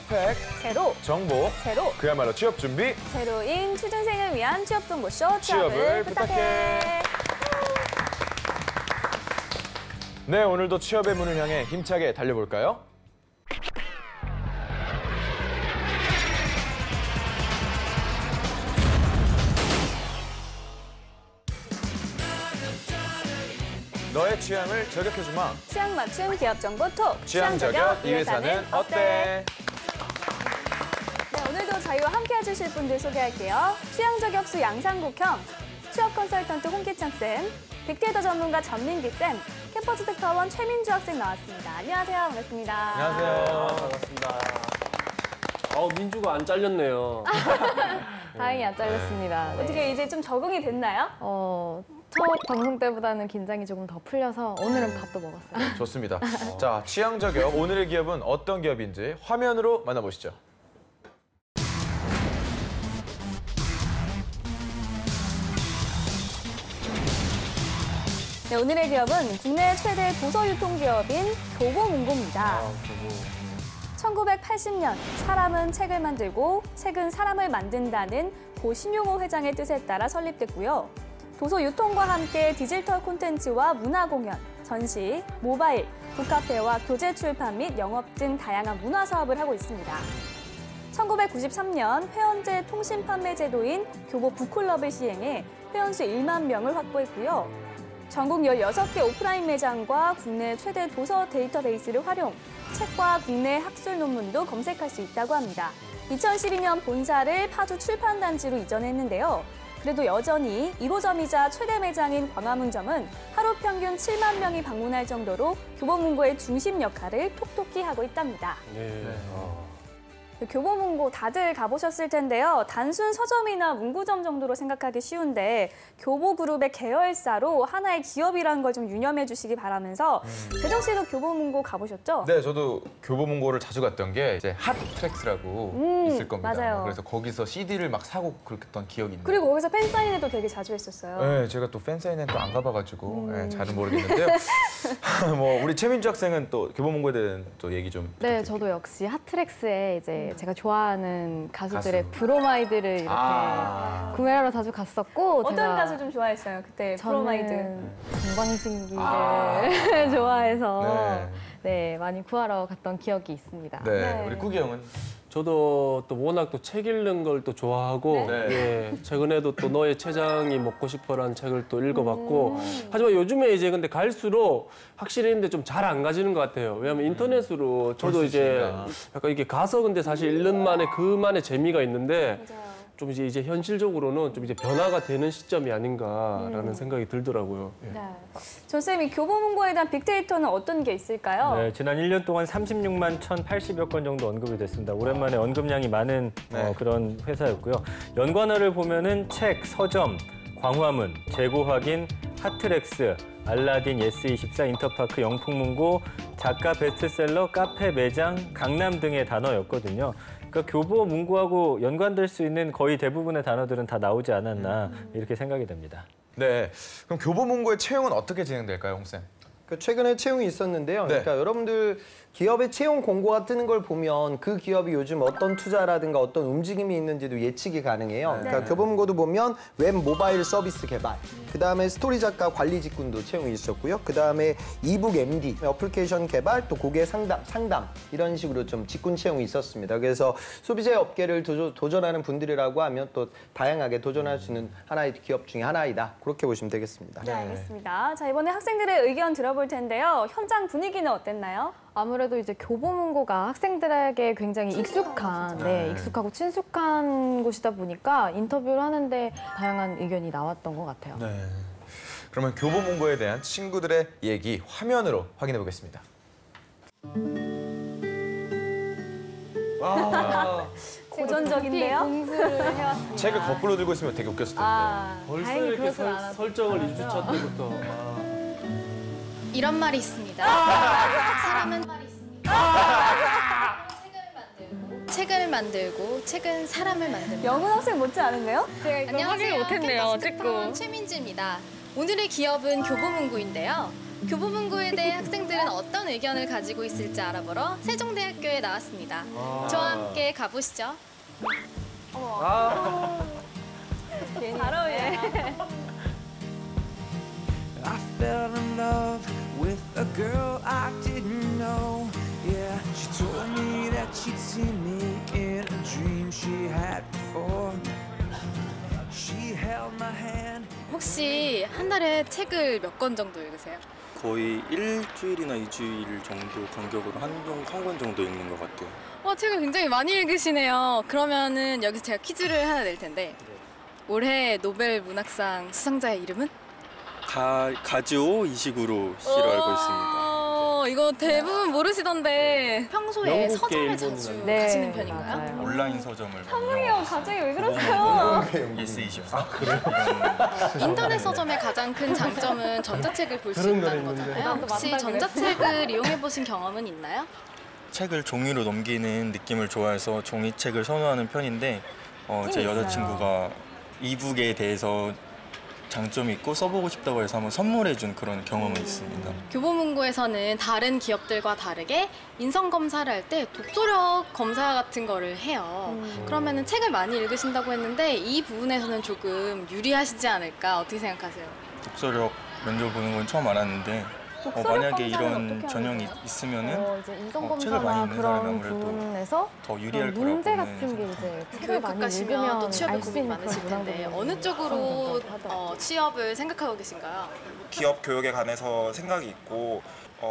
스펙 제로, 정보 제로, 그야말로 취업 준비 제로인 취준생을 위한 취업 정보쇼 취업을 부탁해. 네, 오늘도 취업의 문을 향해 힘차게 달려볼까요? 너의 취향을 저격해주마. 취향 맞춤 기업 정보 톡. 취향 저격 이 회사는 어때? 네, 오늘도 저희와 함께 해주실 분들 소개할게요. 취향 저격수 양상국형, 취업 컨설턴트 홍기창쌤, 빅데이터 전문가 전민기쌤, 캠퍼스 특파원 최민주 학생 나왔습니다. 안녕하세요. 반갑습니다. 안녕하세요. 반갑습니다. 민주가 안 잘렸네요. 다행히 안 잘렸습니다. 네. 어떻게 이제 좀 적응이 됐나요? 첫 방송 때보다는 긴장이 조금 더 풀려서 오늘은 밥도 먹었어요. 좋습니다. 자, 취향 저격 오늘의 기업은 어떤 기업인지 화면으로 만나보시죠. 네, 오늘의 기업은 국내 최대 도서 유통기업인 교보문고입니다. 1980년 사람은 책을 만들고 책은 사람을 만든다는 고 신용호 회장의 뜻에 따라 설립됐고요. 도서 유통과 함께 디지털 콘텐츠와 문화 공연, 전시, 모바일, 북카페와 교재 출판 및 영업 등 다양한 문화 사업을 하고 있습니다. 1993년 회원제 통신 판매 제도인 교보 북클럽을 시행해 회원수 1만 명을 확보했고요. 전국 16개 오프라인 매장과 국내 최대 도서 데이터베이스를 활용, 책과 국내 학술 논문도 검색할 수 있다고 합니다. 2012년 본사를 파주 출판단지로 이전했는데요. 그래도 여전히 1호점이자 최대 매장인 광화문점은 하루 평균 7만 명이 방문할 정도로 교보문고의 중심 역할을 톡톡히 하고 있답니다. 네. 교보문고 다들 가보셨을 텐데요. 단순 서점이나 문구점 정도로 생각하기 쉬운데 교보그룹의 계열사로 하나의 기업이라는 걸 좀 유념해 주시기 바라면서 대정 씨도 교보문고 가보셨죠? 네, 저도 교보문고를 자주 갔던 게 이제 핫트랙스라고 있을 겁니다. 맞아요. 그래서 거기서 CD를 막 사고 그랬던 기억이 있네요. 그리고 거기서 팬사인회도 되게 자주 했었어요. 네, 제가 또 팬사인회는 또 안 가봐가지고 네, 잘은 모르겠는데요. 뭐 우리 최민주 학생은 또 교보문고에 대한 또 얘기 좀 네, 부탁드릴게요. 저도 역시 핫트랙스에 이제 제가 좋아하는 가수들의 브로마이드를 이렇게 구매하러 자주 갔었고 어떤 제가 가수 좀 좋아했어요? 그때 브로마이드. 저는 동방신기를 좋아해서 네, 많이 구하러 갔던 기억이 있습니다. 네, 우리 꾸기 형은? 저도 또 워낙 또 책 읽는 걸 또 좋아하고 예, 최근에도 또 너의 췌장이 먹고 싶어라는 책을 또 읽어봤고 하지만 요즘에 이제 근데 갈수록 확실히 근데 좀 잘 안 가지는 것 같아요. 왜냐하면 인터넷으로 저도 이제 약간 이게 가서 근데 사실 읽는 만의 그만의 재미가 있는데 좀 이제 현실적으로는 좀 이제 변화가 되는 시점이 아닌가라는 생각이 들더라고요. 예. 네. 조 쌤이 교보문고에 대한 빅데이터는 어떤 게 있을까요? 네, 지난 1년 동안 36만 1,080여 건 정도 언급이 됐습니다. 오랜만에 언급량이 많은 그런 회사였고요. 연관어를 보면은 책, 서점, 광화문, 재고 확인, 핫트랙스, 알라딘, 예스24, 인터파크, 영풍문고, 작가 베스트셀러, 카페, 매장, 강남 등의 단어였거든요. 그러니까 교보문고하고 연관될 수 있는 거의 대부분의 단어들은 다 나오지 않았나 이렇게 생각이 됩니다. 네, 그럼 교보문고의 채용은 어떻게 진행될까요, 홍 쌤? 최근에 채용이 있었는데요. 그러니까 여러분들 기업의 채용 공고가 뜨는 걸 보면 그 기업이 요즘 어떤 투자라든가 어떤 움직임이 있는지도 예측이 가능해요. 그러니까 교보문고도 보면 웹 모바일 서비스 개발, 그다음에 스토리 작가 관리 직군도 채용이 있었고요. 그다음에 이북 MD, 어플리케이션 개발, 또 고객 상담 이런 식으로 좀 직군 채용이 있었습니다. 그래서 소비재 업계를 도전하는 분들이라고 하면 또 다양하게 도전할 수 있는 하나의 기업 중에 하나이다. 그렇게 보시면 되겠습니다. 네, 알겠습니다. 자, 이번에 학생들의 의견 들어볼 텐데요. 현장 분위기는 어땠나요? 아무래도 이제 교보문고가 학생들에게 굉장히 익숙하고 친숙한 곳이다 보니까 인터뷰를 하는데 다양한 의견이 나왔던 것 같아요. 네. 그러면 교보문고에 대한 친구들의 얘기 화면으로 확인해 보겠습니다. 고전적인데요? 공부를 해왔습니다. 책을 거꾸로 들고 있으면 되게 웃겼을 텐데. 벌써 다행히 이렇게 그러진 않았어요. 설정을 2주차 때부터. 이런 말이 있습니다. 사람은 말이 있습니다. 책을 만들고 책은 사람을 만듭니다. 영훈 학생 못지 않은데요? 안녕하세요. 캠퍼스 특파원 최민주입니다. 오늘의 기업은 교보문고인데요. 교보문고에 대해 학생들은 어떤 의견을 가지고 있을지 알아보러 세종대학교에 나왔습니다. 저와 함께 가보시죠. 잘 어울려. I fell in love with a girl I didn't know. Yeah, she told me that she'd seen me in a dream she had before. She held my hand. 혹시 한 달에 책을 몇 권 정도 읽으세요? 거의 일주일이나 2주일 정도 간격으로 한 권 정도 읽는 것 같아요. 책을 굉장히 많이 읽으시네요. 그러면은 여기서 제가 퀴즈를 하나 낼 텐데 올해 노벨 문학상 수상자의 이름은? 가즈오 이식으로 씨로 알고 있습니다. 이거 대부분 모르시던데 평소에 영국계, 서점에 일본이나. 자주 네, 가시는 편인가요? 맞아요. 온라인 서점을 성우형 갑자기 왜 그러세요? S24. 인터넷 서점의 가장 큰 장점은 전자책을 볼 수 있다는 거잖아요. 혹시 전자책을 이용해 보신 경험은 있나요? 책을 종이로 넘기는 느낌을 좋아해서 종이책을 선호하는 편인데 제 여자친구가 이북에 대해서 장점이 있고 써보고 싶다고 해서 한번 선물해준 그런 경험은 있습니다. 교보문고에서는 다른 기업들과 다르게 인성 검사를 할 때 독서력 검사 같은 거를 해요. 그러면은 책을 많이 읽으신다고 했는데 이 부분에서는 조금 유리하시지 않을까 어떻게 생각하세요? 독서력 면접 보는 건 처음 알았는데 만약에 이런 전형이 있으면은 이제 책을 인성검사나 많이 읽는 사람이 그런 아무래도 부분에서 더 유리할 거라고 문제 저는 같은 게 이제 책을 많이 교육학 가시면 읽으면 또 취업에 알 수 고민이 있는 많으실 그런 텐데 문항들이 어느 쪽으로 하더라고요. 취업을 생각하고 계신가요? 기업 교육에 관해서 생각이 있고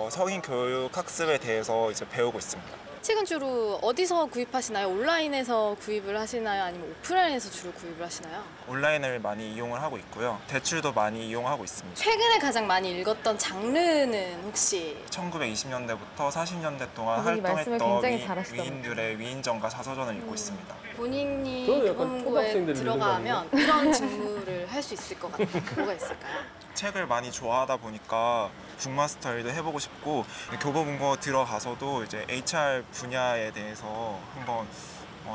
성인 교육 학습에 대해서 이제 배우고 있습니다. 책은 주로 어디서 구입하시나요? 온라인에서 구입을 하시나요? 아니면 오프라인에서 주로 구입을 하시나요? 온라인을 많이 이용을 하고 있고요. 대출도 많이 이용하고 있습니다. 최근에 가장 많이 읽었던 장르는 혹시? 1920년대부터 40년대 동안 그분이 말씀을 활동했던 굉장히 잘하시더라고요. 위인들의 위인전과 자서전을 읽고 있습니다. 본인이 저는 약간 교보문고에 초등학생들 들어가면 이런 직무를 할 수 있을 것 같아요. 뭐가 있을까요? 책을 많이 좋아하다 보니까 북마스터 일도 해보고 싶고 교보문고 들어가서도 이제 HR 분야에 대해서 한번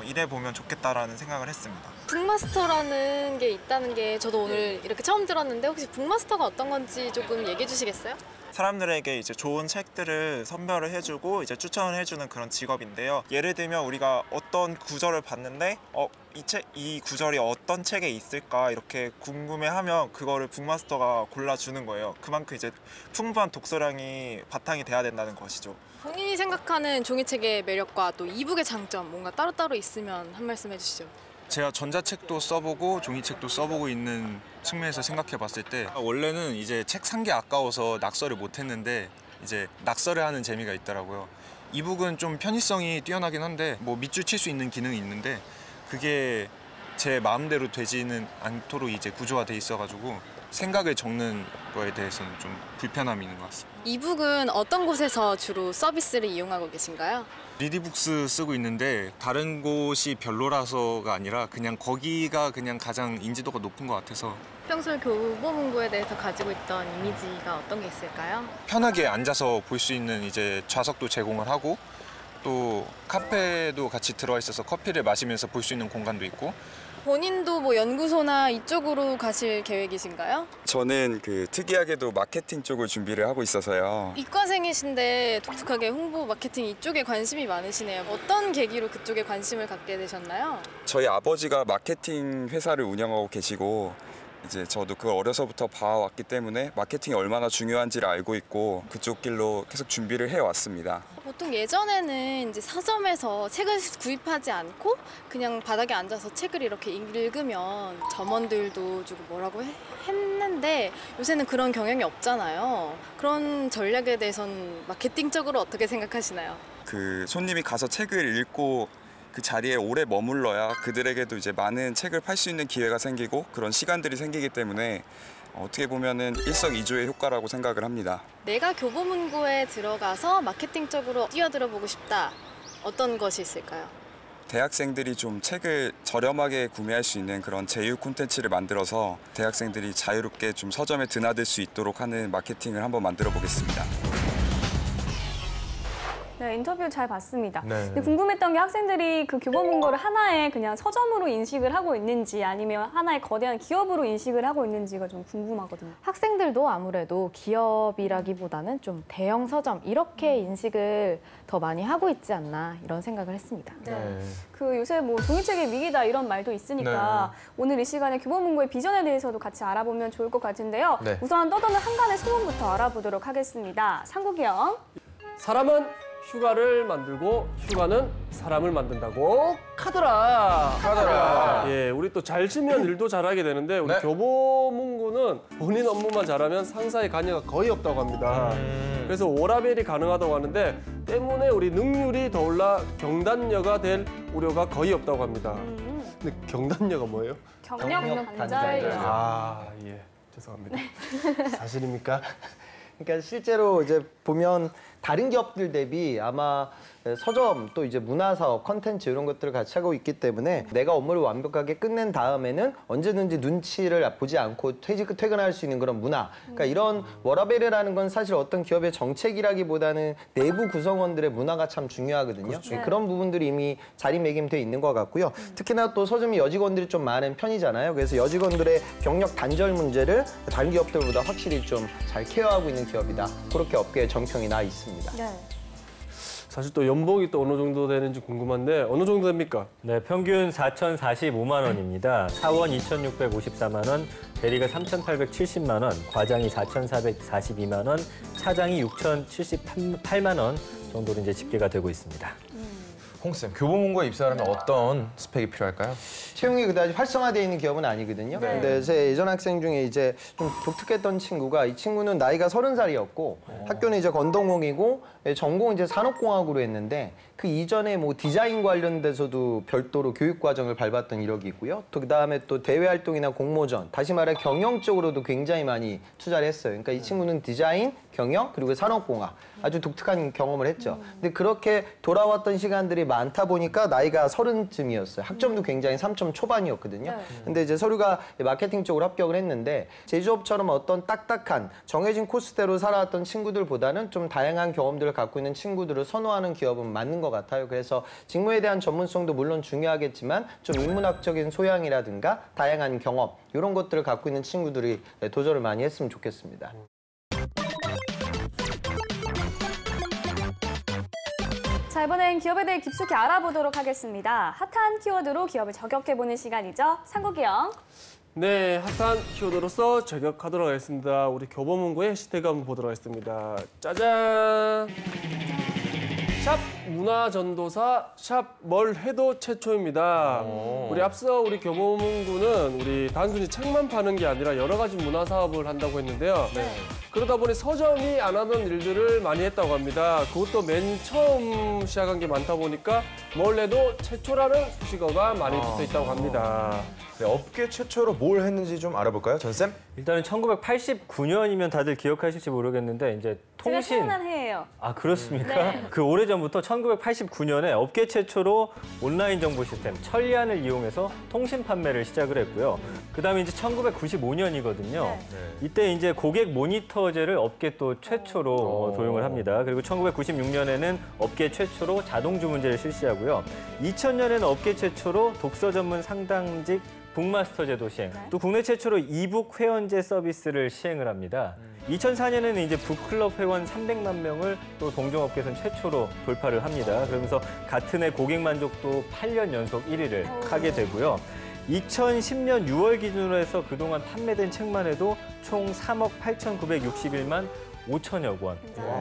일해보면 좋겠다라는 생각을 했습니다. 북마스터라는 게 있다는 게 저도 오늘 이렇게 처음 들었는데 혹시 북마스터가 어떤 건지 조금 얘기해 주시겠어요? 사람들에게 이제 좋은 책들을 선별을 해주고 이제 추천을 해주는 그런 직업인데요. 예를 들면 우리가 어떤 구절을 봤는데 이 구절이 어떤 책에 있을까 이렇게 궁금해하면 그거를 북마스터가 골라주는 거예요. 그만큼 이제 풍부한 독서량이 바탕이 돼야 된다는 것이죠. 본인이 생각하는 종이책의 매력과 또 이북의 장점 뭔가 따로따로 있으면 한 말씀 해주시죠. 제가 전자책도 써보고 종이책도 써보고 있는 측면에서 생각해 봤을 때 원래는 이제 책 산 게 아까워서 낙서를 못 했는데 이제 낙서를 하는 재미가 있더라고요. 이북은 좀 편의성이 뛰어나긴 한데 뭐 밑줄 칠 수 있는 기능이 있는데 그게 제 마음대로 되지는 않도록 이제 구조화돼 있어가지고 생각을 적는 거에 대해서는 좀 불편함이 있는 것 같습니다. 이북은 어떤 곳에서 주로 서비스를 이용하고 계신가요? 리디북스 쓰고 있는데 다른 곳이 별로라서가 아니라 그냥 거기가 그냥 가장 인지도가 높은 것 같아서. 평소에 교보문고에 대해서 가지고 있던 이미지가 어떤 게 있을까요? 편하게 앉아서 볼 수 있는 이제 좌석도 제공을 하고 또 카페도 같이 들어와 있어서 커피를 마시면서 볼 수 있는 공간도 있고. 본인도 뭐 연구소나 이쪽으로 가실 계획이신가요? 저는 특이하게도 마케팅 쪽을 준비를 하고 있어서요. 이과생이신데 독특하게 홍보 마케팅 이쪽에 관심이 많으시네요. 어떤 계기로 그쪽에 관심을 갖게 되셨나요? 저희 아버지가 마케팅 회사를 운영하고 계시고 이제 저도 그걸 어려서부터 봐왔기 때문에 마케팅이 얼마나 중요한지를 알고 있고 그쪽 길로 계속 준비를 해왔습니다. 보통 예전에는 이제 서점에서 책을 구입하지 않고 그냥 바닥에 앉아서 책을 이렇게 읽으면 점원들도 주고 뭐라고 했는데 요새는 그런 경향이 없잖아요. 그런 전략에 대해서는 마케팅적으로 어떻게 생각하시나요? 손님이 가서 책을 읽고 그 자리에 오래 머물러야 그들에게도 이제 많은 책을 팔 수 있는 기회가 생기고 그런 시간들이 생기기 때문에 어떻게 보면은 일석이조의 효과라고 생각을 합니다. 내가 교보문고에 들어가서 마케팅적으로 뛰어들어 보고 싶다. 어떤 것이 있을까요? 대학생들이 좀 책을 저렴하게 구매할 수 있는 그런 제휴 콘텐츠를 만들어서 대학생들이 자유롭게 좀 서점에 드나들 수 있도록 하는 마케팅을 한번 만들어 보겠습니다. 네, 인터뷰 잘 봤습니다. 네. 근데 궁금했던 게 학생들이 그 교보문고를 하나의 그냥 서점으로 인식을 하고 있는지 아니면 하나의 거대한 기업으로 인식을 하고 있는지가 좀 궁금하거든요. 학생들도 아무래도 기업이라기보다는 좀 대형 서점 이렇게 인식을 더 많이 하고 있지 않나 이런 생각을 했습니다. 네. 그 요새 뭐 종이책의 위기다 이런 말도 있으니까 오늘 이 시간에 교보문고의 비전에 대해서도 같이 알아보면 좋을 것 같은데요. 네. 우선 떠도는 한간의 소문부터 알아보도록 하겠습니다. 상국이 형. 사람은 휴가를 만들고 휴가는 사람을 만든다고 카더라. 예, 우리 또 잘 쓰면 일도 잘하게 되는데 우리 교보문고는 본인 업무만 잘하면 상사의 관여가 거의 없다고 합니다. 그래서 워라밸이 가능하다고 하는데 때문에 우리 능률이 더 올라 경단녀가 될 우려가 거의 없다고 합니다. 근데 경단녀가 뭐예요? 경력 단절녀. 아, 예. 죄송합니다. 사실입니까? 그러니까 실제로 이제 보면 다른 기업들 대비 아마 서점 또 이제 문화사업, 컨텐츠 이런 것들을 같이 하고 있기 때문에 내가 업무를 완벽하게 끝낸 다음에는 언제든지 눈치를 보지 않고 퇴근할 수 있는 그런 문화. 그러니까 이런 워라밸이라는 건 사실 어떤 기업의 정책이라기보다는 내부 구성원들의 문화가 참 중요하거든요. 그렇죠. 그런 부분들이 이미 자리매김돼 있는 것 같고요. 특히나 또 서점이 여직원들이 좀 많은 편이잖아요. 그래서 여직원들의 경력 단절 문제를 다른 기업들보다 확실히 좀 잘 케어하고 있는 기업이다. 그렇게 업계에 정평이 나 있습니다. 네. 사실 또 연봉이 또 어느 정도 되는지 궁금한데 어느 정도 됩니까? 네, 평균 4,045만 원입니다. 사원 2,654만 원, 대리가 3,870만 원, 과장이 4,442만 원, 차장이 6,078만 원 정도로 이제 집계가 되고 있습니다. 홍쌤, 교보문고에 입사하려면 어떤 스펙이 필요할까요? 채용이 그다지 활성화되어 있는 기업은 아니거든요. 근데 제 예전 학생 중에 이제 좀 독특했던 친구가 이 친구는 나이가 30살이었고 학교는 이제 건동공이고 전공 이제 산업공학으로 했는데 그 이전에 뭐 디자인 관련돼서도 별도로 교육 과정을 밟았던 이력이 있고요. 또 그다음에 또 대외 활동이나 공모전, 다시 말해 경영 쪽으로도 굉장히 많이 투자를 했어요. 그러니까 이 친구는 디자인, 경영 그리고 산업공학 아주 독특한 경험을 했죠. 근데 그렇게 돌아왔던 시간들이 많다 보니까 나이가 30쯤이었어요. 학점도 굉장히 3점 초반이었거든요. 근데 이제 서류가 마케팅 쪽으로 합격을 했는데 제조업처럼 어떤 딱딱한 정해진 코스대로 살아왔던 친구들보다는 좀 다양한 경험들을 갖고 있는 친구들을 선호하는 기업은 맞는 것 같아요. 그래서 직무에 대한 전문성도 물론 중요하겠지만 좀 인문학적인 소양이라든가 다양한 경험 이런 것들을 갖고 있는 친구들이 도전을 많이 했으면 좋겠습니다. 자, 이번엔 기업에 대해 깊숙이 알아보도록 하겠습니다. 핫한 키워드로 기업을 저격해보는 시간이죠. 상국이 형. 네, 핫한 키워드로서 저격하도록 하겠습니다. 우리 교보문고의 해시태그 한번 보도록 하겠습니다. 짜잔! 샵 문화전도사, 샵 뭘 해도 최초입니다. 우리 앞서 우리 교보문고는 우리 단순히 책만 파는 게 아니라 여러 가지 문화 사업을 한다고 했는데요. 그러다 보니 서점이 안 하던 일들을 많이 했다고 합니다. 그것도 맨 처음 시작한 게 많다 보니까 뭘 해도 최초라는 수식어가 많이 붙어 있다고 합니다. 네, 업계 최초로 뭘 했는지 좀 알아볼까요, 전쌤? 일단은 1989년이면 다들 기억하실지 모르겠는데 이제 제가 통신 태어난 해예요. 아 그렇습니까? 네. 그 오래전부터 1989년에 업계 최초로 온라인 정보 시스템 천리안을 이용해서 통신 판매를 시작을 했고요. 그다음에 이제 1995년이거든요. 이때 이제 고객 모니터제를 업계 또 최초로 도용을 합니다. 그리고 1996년에는 업계 최초로 자동 주문제를 실시하고요. 2000년에는 업계 최초로 독서 전문 상담직 북마스터 제도 시행, 또 국내 최초로 이북 회원제 서비스를 시행을 합니다. 2004년에는 이제 북클럽 회원 300만 명을 또 동종업계에서는 최초로 돌파를 합니다. 그러면서 같은 해 고객 만족도 8년 연속 1위를 하게 되고요. 2010년 6월 기준으로 해서 그동안 판매된 책만 해도 총 3억 8,961만 5천여 권.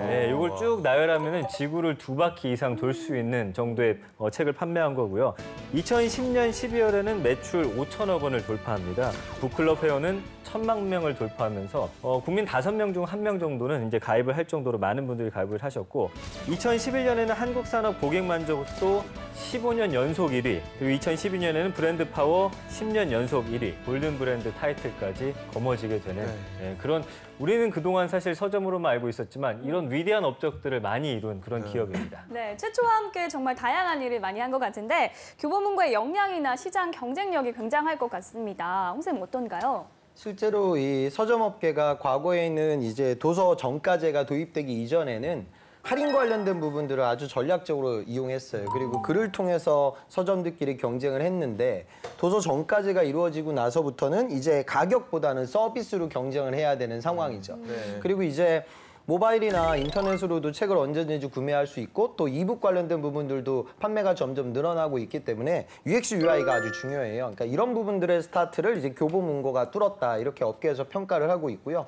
네, 이걸 쭉 나열하면은 지구를 2바퀴 이상 돌 수 있는 정도의 책을 판매한 거고요. 2010년 12월에는 매출 5천억 원을 돌파합니다. 북클럽 회원은 1,000만 명을 돌파하면서 국민 5명 중 1명 정도는 이제 가입을 할 정도로 많은 분들이 가입을 하셨고 2011년에는 한국산업 고객 만족도 15년 연속 1위, 그리고 2012년에는 브랜드 파워 10년 연속 1위, 골든 브랜드 타이틀까지 거머쥐게 되는 그런 우리는 그동안 사실 서점으로만 알고 있었지만 이런 위대한 업적들을 많이 이룬 그런 기업입니다. 네, 최초와 함께 정말 다양한 일을 많이 한 것 같은데 교보문고의 역량이나 시장 경쟁력이 굉장할 것 같습니다. 홍쌤 어떤가요? 실제로 이 서점업계가 과거에는 이제 도서 정가제가 도입되기 이전에는 할인 관련된 부분들을 아주 전략적으로 이용했어요. 그리고 그를 통해서 서점들끼리 경쟁을 했는데 도서 정가제가 이루어지고 나서부터는 이제 가격보다는 서비스로 경쟁을 해야 되는 상황이죠. 그리고 이제 모바일이나 인터넷으로도 책을 언제든지 구매할 수 있고 또 이북 관련된 부분들도 판매가 점점 늘어나고 있기 때문에 UX, UI가 아주 중요해요. 그러니까 이런 부분들의 스타트를 이제 교보문고가 뚫었다 이렇게 업계에서 평가를 하고 있고요.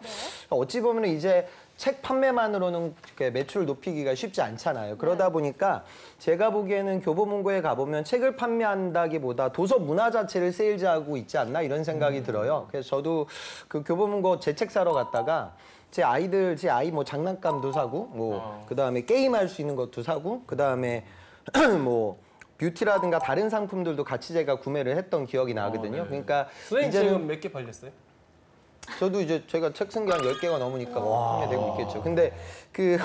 어찌 보면 이제 책 판매만으로는 매출을 높이기가 쉽지 않잖아요. 그러다 보니까 제가 보기에는 교보문고에 가보면 책을 판매한다기보다 도서 문화 자체를 세일즈하고 있지 않나 이런 생각이 들어요. 그래서 저도 그 교보문고 제 책 사러 갔다가 제 아이 뭐 장난감도 사고 뭐 그다음에 게임할 수 있는 것도 사고 그다음에 뭐 뷰티라든가 다른 상품들도 같이 제가 구매를 했던 기억이 나거든요. 그러니까 선생님 이제는 지금 몇 개 팔렸어요? 저도 이제 제가 책 쓴 게 한 10개가 넘으니까 판매되고 있겠죠. 근데 그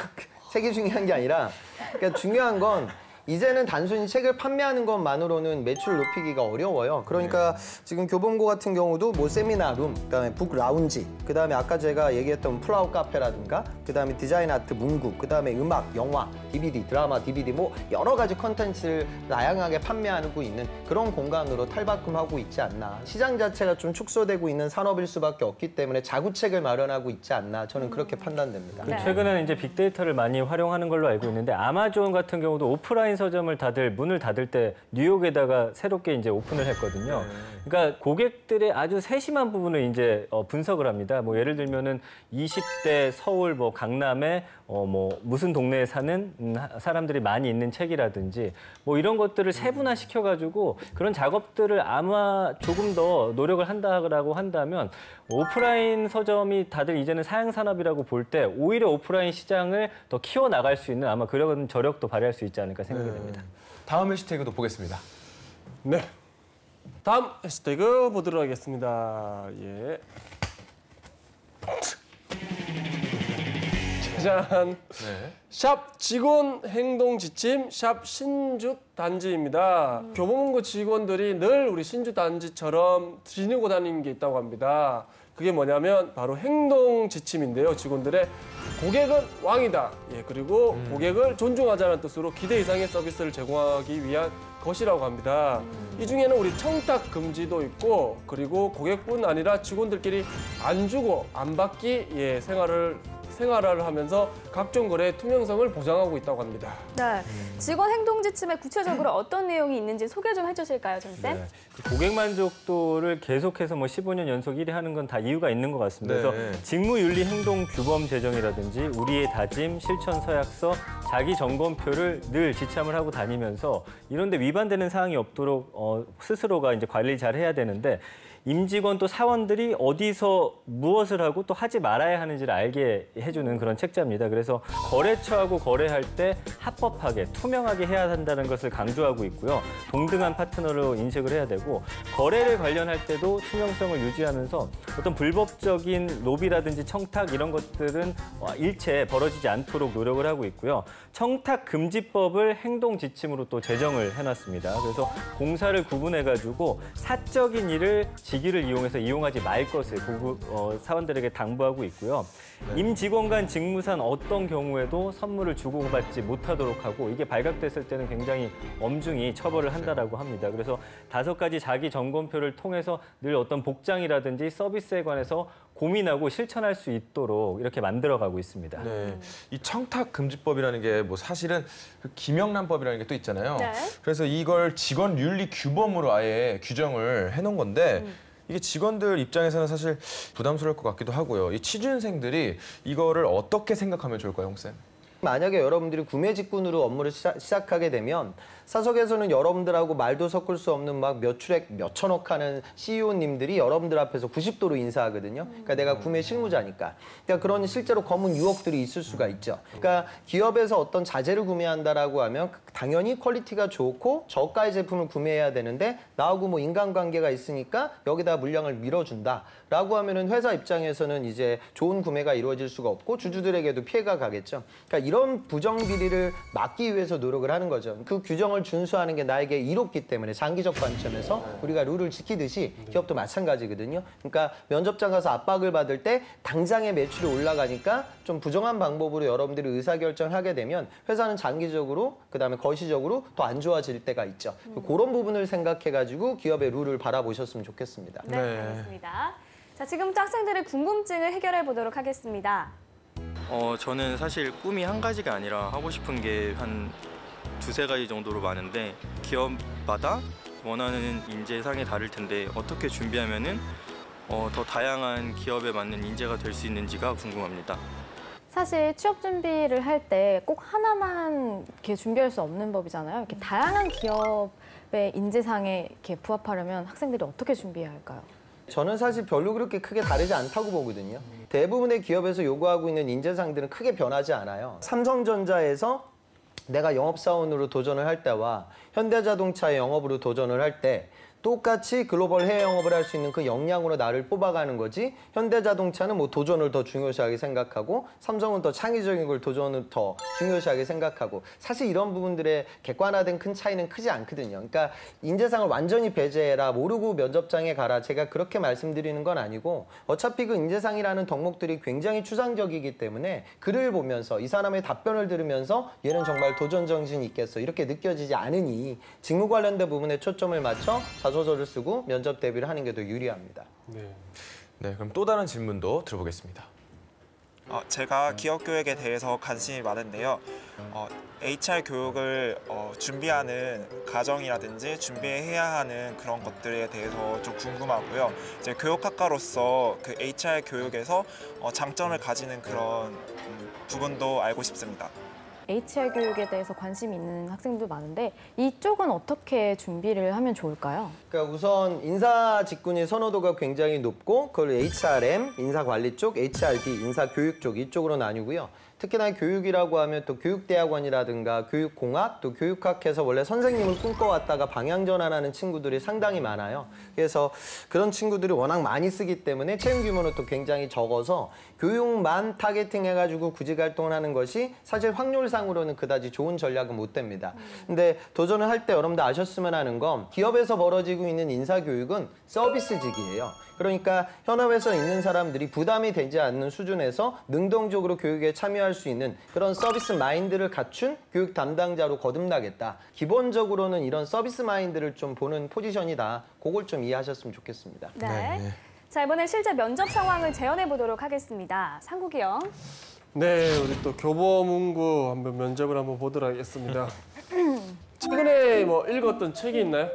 책이 중요한 게 아니라 그러니까 중요한 건 이제는 단순히 책을 판매하는 것만으로는 매출을 높이기가 어려워요. 그러니까 지금 교보문고 같은 경우도 뭐 세미나룸, 그다음에 북 라운지, 그다음에 아까 제가 얘기했던 플라워 카페라든가, 그다음에 디자인 아트 문구, 그다음에 음악, 영화, DVD, 드라마, DVD 뭐 여러 가지 컨텐츠를 다양하게 판매하고 있는 그런 공간으로 탈바꿈하고 있지 않나. 시장 자체가 좀 축소되고 있는 산업일 수밖에 없기 때문에 자구책을 마련하고 있지 않나. 저는 그렇게 판단됩니다. 최근에는 이제 빅데이터를 많이 활용하는 걸로 알고 있는데 아마존 같은 경우도 오프라인 서점을 문을 닫을 때 뉴욕에다가 새롭게 이제 오픈을 했거든요. 그러니까 고객들의 아주 세심한 부분을 이제 분석을 합니다. 뭐 예를 들면은 20대 서울 뭐 강남에 뭐 무슨 동네에 사는 사람들이 많이 있는 책이라든지 뭐 이런 것들을 세분화 시켜가지고 그런 작업들을 아마 조금 더 노력을 한다고 한다면 오프라인 서점이 다들 이제는 사양 산업이라고 볼 때 오히려 오프라인 시장을 더 키워 나갈 수 있는 아마 그런 저력도 발휘할 수 있지 않을까 생각이 됩니다. 다음 해시태그도 보겠습니다. 네. 다음 해시태그 보도록 하겠습니다. 예. 짜잔. 샵 직원 행동 지침, 샵 신주 단지입니다. 교보문고 직원들이 늘 우리 신주 단지처럼 지니고 다니는 게 있다고 합니다. 그게 뭐냐면 바로 행동 지침인데요. 직원들의 고객은 왕이다. 예, 그리고 고객을 존중하자는 뜻으로 기대 이상의 서비스를 제공하기 위한 것이라고 합니다. 이 중에는 우리 청탁 금지도 있고 그리고 고객뿐 아니라 직원들끼리 안 주고 안 받기 생활을 하면서 각종 거래의 투명성을 보장하고 있다고 합니다. 네, 직원 행동 지침에 구체적으로 어떤 내용이 있는지 소개 좀 해주실까요, 전쌤? 네. 고객 만족도를 계속해서 뭐 15년 연속 1위 하는 건 다 이유가 있는 것 같습니다. 그래서 직무윤리 행동 규범 제정이라든지 우리의 다짐, 실천 서약서, 자기 점검표를 늘 지참을 하고 다니면서 이런 데 위반되는 사항이 없도록 스스로가 이제 관리를 잘 해야 되는데 임직원 또 사원들이 어디서 무엇을 하고 또 하지 말아야 하는지를 알게 해주는 그런 책자입니다. 그래서 거래처하고 거래할 때 합법하게, 투명하게 해야 한다는 것을 강조하고 있고요. 동등한 파트너로 인식을 해야 되고 거래를 관련할 때도 투명성을 유지하면서 어떤 불법적인 로비라든지 청탁 이런 것들은 일체 벌어지지 않도록 노력을 하고 있고요. 청탁 금지법을 행동 지침으로 또 제정을 해놨습니다. 그래서 공사를 구분해가지고 사적인 일을 직위를 이용해서 이용하지 말 것을 사원들에게 당부하고 있고요. 임직원 간 직무상 어떤 경우에도 선물을 주고받지 못하도록 하고 이게 발각됐을 때는 굉장히 엄중히 처벌을 한다라고 합니다. 그래서 5가지 자기 점검표를 통해서 늘 어떤 복장이라든지 서비스에 관해서 고민하고 실천할 수 있도록 이렇게 만들어가고 있습니다. 네, 이 청탁 금지법이라는 게 뭐 사실은 그 김영란법이라는 게 또 있잖아요. 네. 그래서 이걸 직원 윤리 규범으로 아예 규정을 해놓은 건데 이게 직원들 입장에서는 사실 부담스러울 것 같기도 하고요. 이 취준생들이 이거를 어떻게 생각하면 좋을까요, 홍쌤? 만약에 여러분들이 구매 직군으로 업무를 시작하게 되면 사석에서는 여러분들하고 말도 섞을 수 없는 막 매출액 몇천억 하는 CEO님들이 여러분들 앞에서 90도로 인사하거든요. 그러니까 내가 구매 실무자니까. 그러니까 그런 실제로 검은 유혹들이 있을 수가 있죠. 그러니까 기업에서 어떤 자재를 구매한다라고 하면 당연히 퀄리티가 좋고 저가의 제품을 구매해야 되는데 나하고 뭐 인간관계가 있으니까 여기다 물량을 밀어준다라고 하면은 회사 입장에서는 이제 좋은 구매가 이루어질 수가 없고 주주들에게도 피해가 가겠죠. 그러니까 이런 부정 비리를 막기 위해서 노력을 하는 거죠. 그 규정을 준수하는 게 나에게 이롭기 때문에 장기적 관점에서 우리가 룰을 지키듯이 기업도 마찬가지거든요. 그러니까 면접장 가서 압박을 받을 때 당장의 매출이 올라가니까 좀 부정한 방법으로 여러분들이 의사결정을 하게 되면 회사는 장기적으로 그다음에 거시적으로 더 안 좋아질 때가 있죠. 그런 부분을 생각해가지고 기업의 룰을 바라보셨으면 좋겠습니다. 네, 알겠습니다. 자, 지금부터 학생들의 궁금증을 해결해 보도록 하겠습니다. 저는 사실 꿈이 한 가지가 아니라 하고 싶은 게 한 두세 가지 정도로 많은데 기업마다 원하는 인재상이 다를 텐데 어떻게 준비하면은 더 다양한 기업에 맞는 인재가 될 수 있는지가 궁금합니다. 사실 취업 준비를 할 때 꼭 하나만 이렇게 준비할 수 없는 법이잖아요. 이렇게 다양한 기업의 인재상에 이렇게 부합하려면 학생들이 어떻게 준비해야 할까요? 저는 사실 별로 그렇게 크게 다르지 않다고 보거든요. 대부분의 기업에서 요구하고 있는 인재상들은 크게 변하지 않아요. 삼성전자에서 내가 영업사원으로 도전을 할 때와 현대자동차의 영업으로 도전을 할 때 똑같이 글로벌 해외 영업을 할 수 있는 그 역량으로 나를 뽑아가는 거지, 현대자동차는 뭐 도전을 더 중요시하게 생각하고 삼성은 더 창의적인 걸 도전을 더 중요시하게 생각하고, 사실 이런 부분들의 객관화된 큰 차이는 크지 않거든요. 그러니까 인재상을 완전히 배제해라, 모르고 면접장에 가라, 제가 그렇게 말씀드리는 건 아니고 어차피 그 인재상이라는 덕목들이 굉장히 추상적이기 때문에 글을 보면서 이 사람의 답변을 들으면서 얘는 정말 도전 정신이 있겠어 이렇게 느껴지지 않으니 직무 관련된 부분에 초점을 맞춰 자소서를 쓰고 면접 대비를 하는 게 더 유리합니다. 네, 그럼 또 다른 질문도 들어보겠습니다. 제가 기업 교육에 대해서 관심이 많은데요. HR 교육을 준비하는 과정이라든지 준비해야 하는 그런 것들에 대해서 좀 궁금하고요. 이제 교육학과로서 그 HR 교육에서 장점을 가지는 그런 부분도 알고 싶습니다. HR 교육에 대해서 관심이 있는 학생도 많은데 이쪽은 어떻게 준비를 하면 좋을까요? 그러니까 우선 인사 직군의 선호도가 굉장히 높고 그걸 HRM, 인사관리 쪽, HRD, 인사교육 쪽 이쪽으로 나뉘고요. 특히나 교육이라고 하면 또 교육대학원이라든가 교육공학, 또 교육학해서 원래 선생님을 꿈꿔왔다가 방향전환하는 친구들이 상당히 많아요. 그래서 그런 친구들이 워낙 많이 쓰기 때문에 채용 규모는 또 굉장히 적어서 교육만 타겟팅해가지고 구직활동을 하는 것이 사실 확률상으로는 그다지 좋은 전략은 못 됩니다. 근데 도전을 할 때 여러분들 아셨으면 하는 건 기업에서 벌어지고 있는 인사교육은 서비스직이에요. 그러니까 현업에서 있는 사람들이 부담이 되지 않는 수준에서 능동적으로 교육에 참여할 수 있는 그런 서비스 마인드를 갖춘 교육 담당자로 거듭나겠다. 기본적으로는 이런 서비스 마인드를 좀 보는 포지션이다. 그걸 좀 이해하셨으면 좋겠습니다. 네. 자, 이번에 실제 면접 상황을 재현해 보도록 하겠습니다. 상국이 형. 네, 우리 또 교보문고 한번 면접을 한번 보도록 하겠습니다. 최근에 뭐 읽었던 책이 있나요?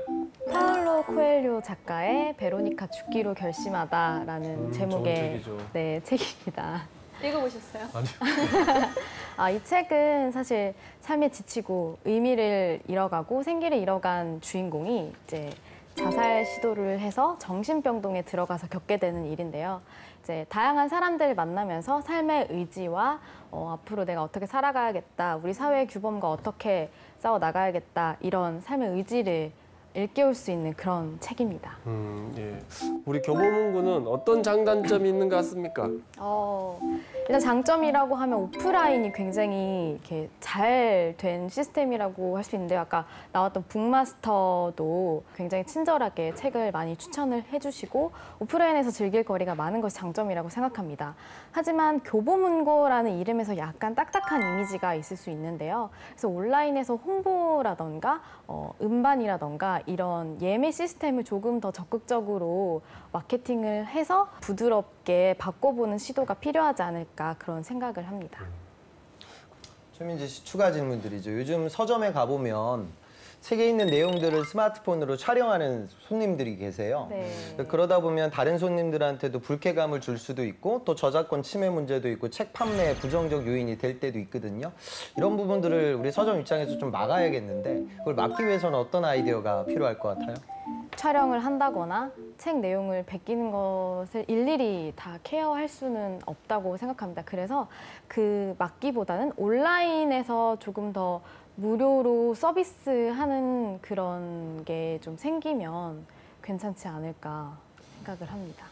파울로 코엘료 작가의 베로니카 죽기로 결심하다라는 제목의 네, 책입니다. 읽어보셨어요? 아니요. 이 책은 사실 삶에 지치고 의미를 잃어가고 생기를 잃어간 주인공이 이제 자살 시도를 해서 정신병동에 들어가서 겪게 되는 일인데요. 이제 다양한 사람들을 만나면서 삶의 의지와 앞으로 내가 어떻게 살아가야겠다, 우리 사회의 규범과 어떻게 싸워 나가야겠다, 이런 삶의 의지를 일깨울 수 있는 그런 책입니다. 예. 우리 교보문고는 어떤 장단점이 있는 것 같습니까? 일단 장점이라고 하면 오프라인이 굉장히 이렇게 잘 된 시스템이라고 할 수 있는데요. 아까 나왔던 북마스터도 굉장히 친절하게 책을 많이 추천을 해주시고 오프라인에서 즐길 거리가 많은 것이 장점이라고 생각합니다. 하지만 교보문고라는 이름에서 약간 딱딱한 이미지가 있을 수 있는데요. 그래서 온라인에서 홍보라던가 음반이라던가 이런 예매 시스템을 조금 더 적극적으로 마케팅을 해서 부드럽게 바꿔보는 시도가 필요하지 않을까 그런 생각을 합니다. 최민지 씨 추가 질문 드리죠. 요즘 서점에 가보면 책에 있는 내용들을 스마트폰으로 촬영하는 손님들이 계세요. 네. 그러다 보면 다른 손님들한테도 불쾌감을 줄 수도 있고 또 저작권 침해 문제도 있고 책 판매에 부정적 요인이 될 때도 있거든요. 이런 부분들을 우리 서점 입장에서 좀 막아야겠는데 그걸 막기 위해서는 어떤 아이디어가 필요할 것 같아요? 촬영을 한다거나 책 내용을 베끼는 것을 일일이 다 케어할 수는 없다고 생각합니다. 그래서 그 막기보다는 온라인에서 조금 더 무료로 서비스하는 그런 게 좀 생기면 괜찮지 않을까 생각을 합니다.